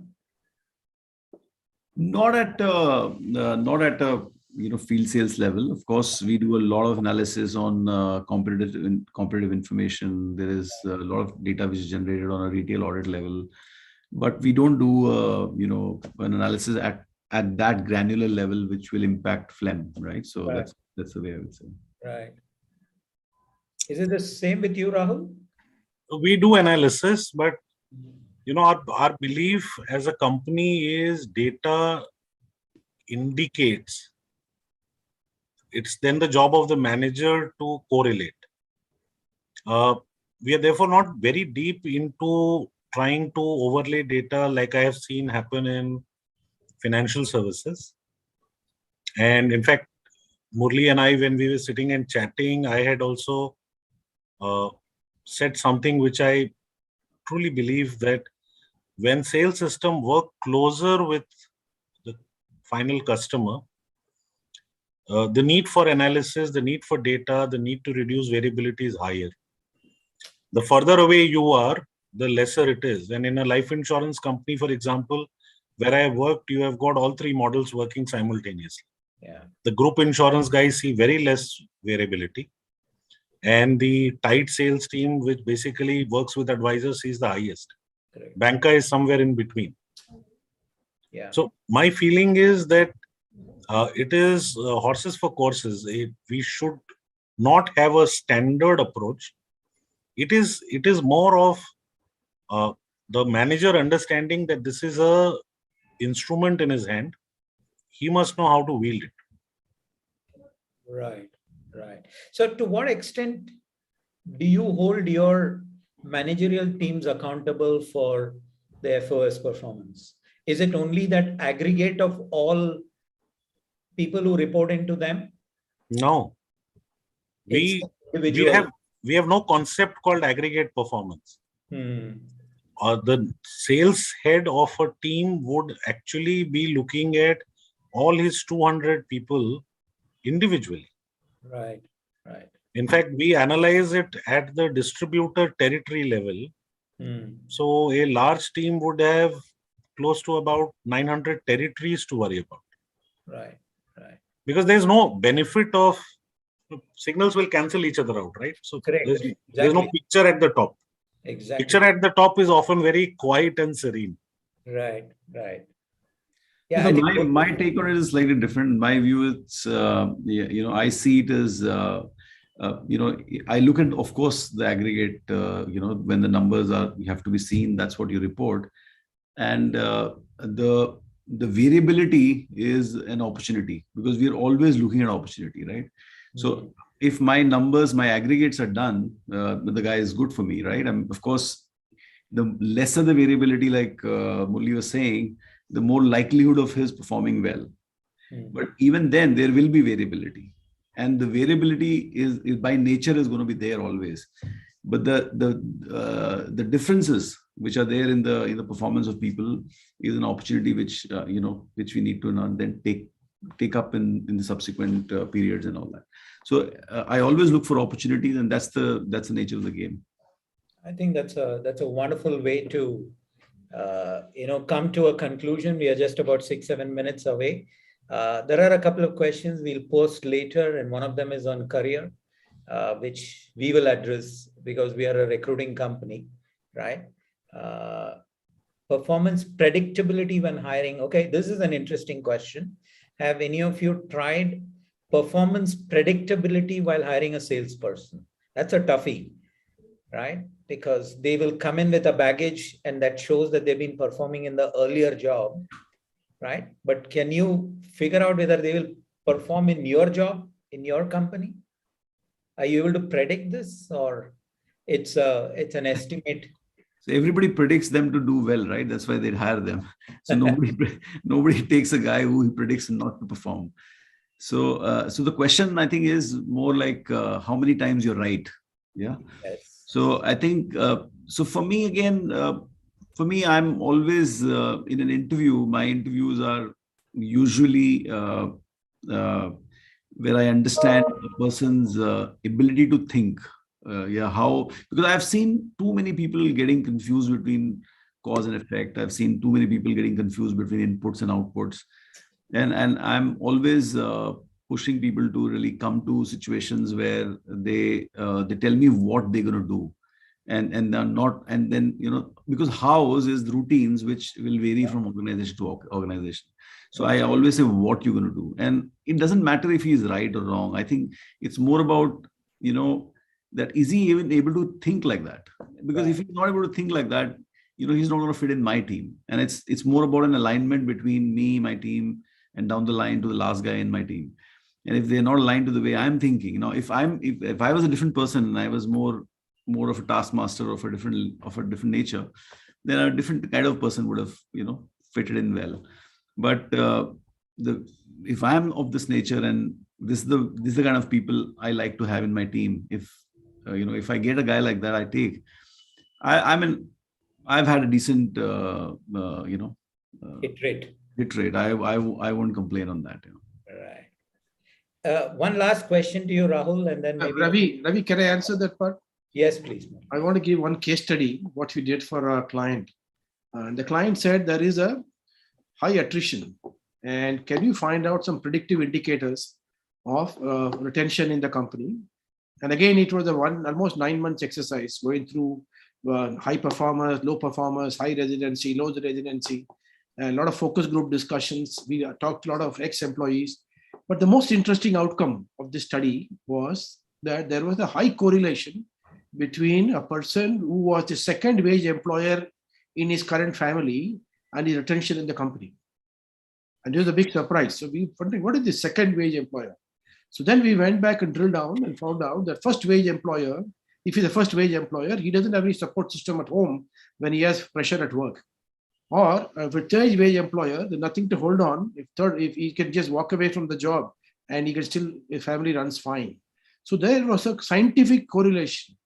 Not at a field sales level. Of course, we do a lot of analysis on competitive information. There is a lot of data which is generated on a retail audit level, but we don't do an analysis at that granular level which will impact Phlegm, right? So right. That's the way I would say. Right. Is it the same with you, Rahul? We do analysis, but our belief as a company is data indicates. It's then the job of the manager to correlate. We are therefore not very deep into trying to overlay data like I have seen happen in financial services. And in fact, Murli and I, when we were sitting and chatting, I had also said something which I truly believe, that when sales system work closer with the final customer, the need for analysis, the need for data, the need to reduce variability is higher. The further away you are, the lesser it is. And in a life insurance company, for example, where I have worked, you have got all 3 models working simultaneously. Yeah. The group insurance guys see very less variability. And the tight sales team, which basically works with advisors, sees the highest. Correct. Banker is somewhere in between. Yeah. So my feeling is that it is horses for courses. We should not have a standard approach. It is more of the manager understanding that this is a instrument in his hand. He must know how to wield it. Right. Right. So to what extent do you hold your managerial teams accountable for the FOS performance? Is it only that aggregate of all people who report into them? No. We have we have no concept called aggregate performance. The sales head of a team would actually be looking at all his 200 people individually. Right. Right. In fact, we analyze it at the distributor territory level. So a large team would have close to about 900 territories to worry about. Right. Right. Because there's no benefit of signals will cancel each other out, right? So Correct. there's no picture at the top. Exactly. Picture at the top is often very quiet and serene. Right. Right. Yeah, so my take on it is slightly different. My view, it's I see it as I look at, of course, the aggregate. When the numbers have to be seen, that's what you report, and the variability is an opportunity because we are always looking at opportunity, right? So if my numbers, my aggregates are done, the guy is good for me, right? Of course, the lesser the variability, like Murli was saying, the more likelihood of his performing well. But even then, there will be variability, and the variability is by nature is going to be there always. But the differences which are there in the performance of people is an opportunity which which we need to then take up in the subsequent periods and all that. So I always look for opportunities, and that's the nature of the game. I think that's a wonderful way to come to a conclusion. We are just about 6-7 minutes away. There are a couple of questions we'll post later, and one of them is on career, which we will address because we are a recruiting company, right? Performance predictability when hiring. Okay, this is an interesting question. Have any of you tried performance predictability while hiring a salesperson? That's a toughie, right? Because they will come in with a baggage and that shows that they've been performing in the earlier job, right? But can you figure out whether they will perform in your job, in your company? Are you able to predict this, or it's an estimate? So everybody predicts them to do well, right? That's why they hire them. So nobody takes a guy who he predicts not to perform. So the question, I think, is more like how many times you're right. Yeah. Yes. So I think so for me again. For me, I'm always in an interview. My interviews are usually where I understand a person's ability to think. Because I've seen too many people getting confused between cause and effect. I've seen too many people getting confused between inputs and outputs, and I'm always pushing people to really come to situations where they tell me what they're going to do, and they're not, and then because hows is routines which will vary from organization to organization. So I always say what you're going to do, and it doesn't matter if he's right or wrong. I think it's more about that is he even able to think like that? Because if he's not able to think like that, he's not going to fit in my team. And it's more about an alignment between me, my team, and down the line to the last guy in my team. And if they're not aligned to the way I'm thinking, if I was a different person and I was more of a taskmaster of a different nature, then a different kind of person would have fitted in well. But if I'm of this nature, and this is the kind of people I like to have in my team, if I get a guy like that, I take. I've had a decent hit rate. Hit rate. I won't complain on that. Right. One last question to you, Rahul, and then maybe Ravi, can I answer that part? Yes, please. I want to give one case study, what we did for our client. The client said there is a high attrition, and can you find out some predictive indicators of retention in the company? And again, it was almost 9 months exercise going through high performers, low performers, high residency, low residency, and a lot of focus group discussions. We talked to a lot of ex-employees. But the most interesting outcome of this study was that there was a high correlation between a person who was the second wage employer in his current family and his retention in the company. And it was a big surprise. So we were wondering, what is the second wage employer? So then we went back and drilled down and found out that first wage employer, if he's a first wage employer, he doesn't have any support system at home when he has pressure at work. Or if a third wage employer, there's nothing to hold on. If he can just walk away from the job and he can still, his family runs fine. So there was a scientific correlation,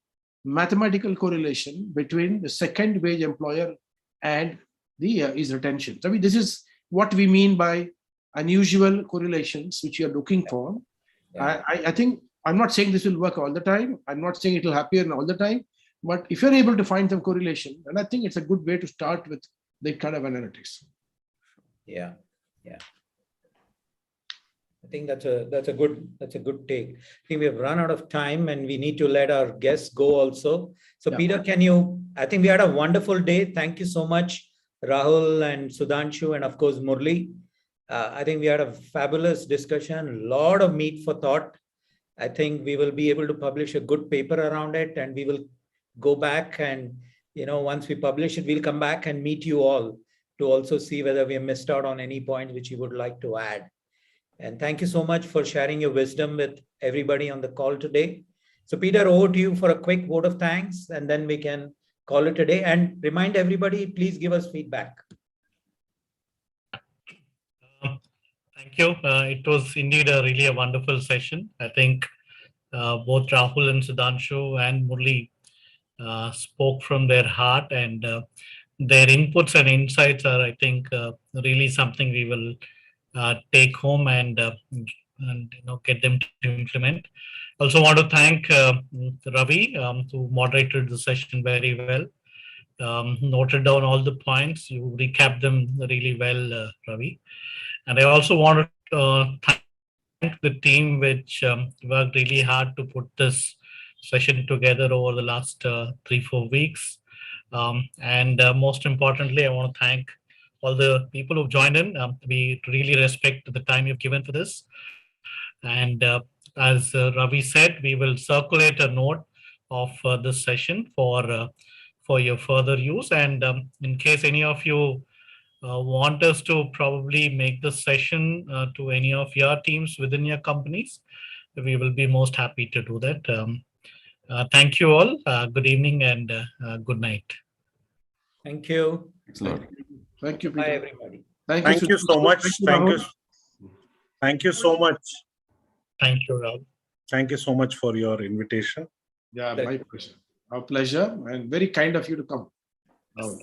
mathematical correlation between the second wage employer and the his retention. So this is what we mean by unusual correlations, which you are looking for. Yeah. I think I'm not saying this will work all the time. I'm not saying it will happen all the time. But if you're able to find some correlation, and I think it's a good way to start with the kind of analytics. Yeah, yeah. I think that's a good take. I think we have run out of time and we need to let our guests go also. So Yeah. Peter, I think we had a wonderful day. Thank you so much, Rahul and Sudhanshu, and of course, Murli. I think we had a fabulous discussion, a lot of meat for thought. I think we will be able to publish a good paper around it, and we will go back and, once we publish it, we'll come back and meet you all to also see whether we have missed out on any point which you would like to add. And thank you so much for sharing your wisdom with everybody on the call today. So Peter, over to you for a quick vote of thanks, and then we can call it a day. And remind everybody, please give us feedback. Thank you. It was indeed really a wonderful session. I think both Rahul and Sudhanshu and Murli spoke from their heart, and their inputs and insights are, I think, really something we will take home and get them to implement. Also want to thank Ravi, who moderated the session very well. Noted down all the points. You recapped them really well, Ravi. And I also want to thank the team which worked really hard to put this session together over the last 3-4 weeks. And most importantly, I want to thank all the people who've joined in. We really respect the time you've given for this. And as Ravi said, we will circulate a note of this session for your further use. And in case any of you want us to probably make this session to any of your teams within your companies, we will be most happy to do that. Thank you all. Good evening and good night. Thank you. Thanks a lot. Thank you, Bye, Peter. everybody. Thank you so much. Thank you. Thank you so much. Thank you, Rahul. Thank you so much for your invitation. Yeah, my pleasure. Our pleasure, and very kind of you to come. Well,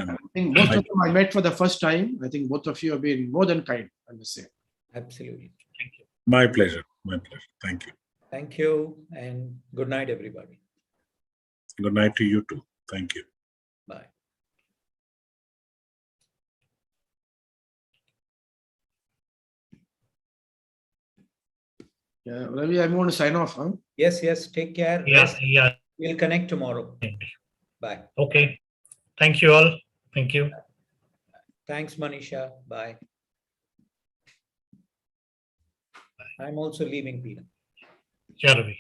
I think most of them I met for the first time. I think both of you have been more than kind, I must say. Absolutely. Thank you. my pleasure. My pleasure. Thank you. Thank you, and good night, everybody. Good night to you too. Thank you. Bye. Yeah, Ravi, I'm going to sign off, huh? Yes, take care. Yeah, yeah. We'll connect tomorrow. Bye. Okay. Thank you all. Thank you. Thanks, Manisha. Bye. I'm also leaving, Peter. Yeah, Ravi.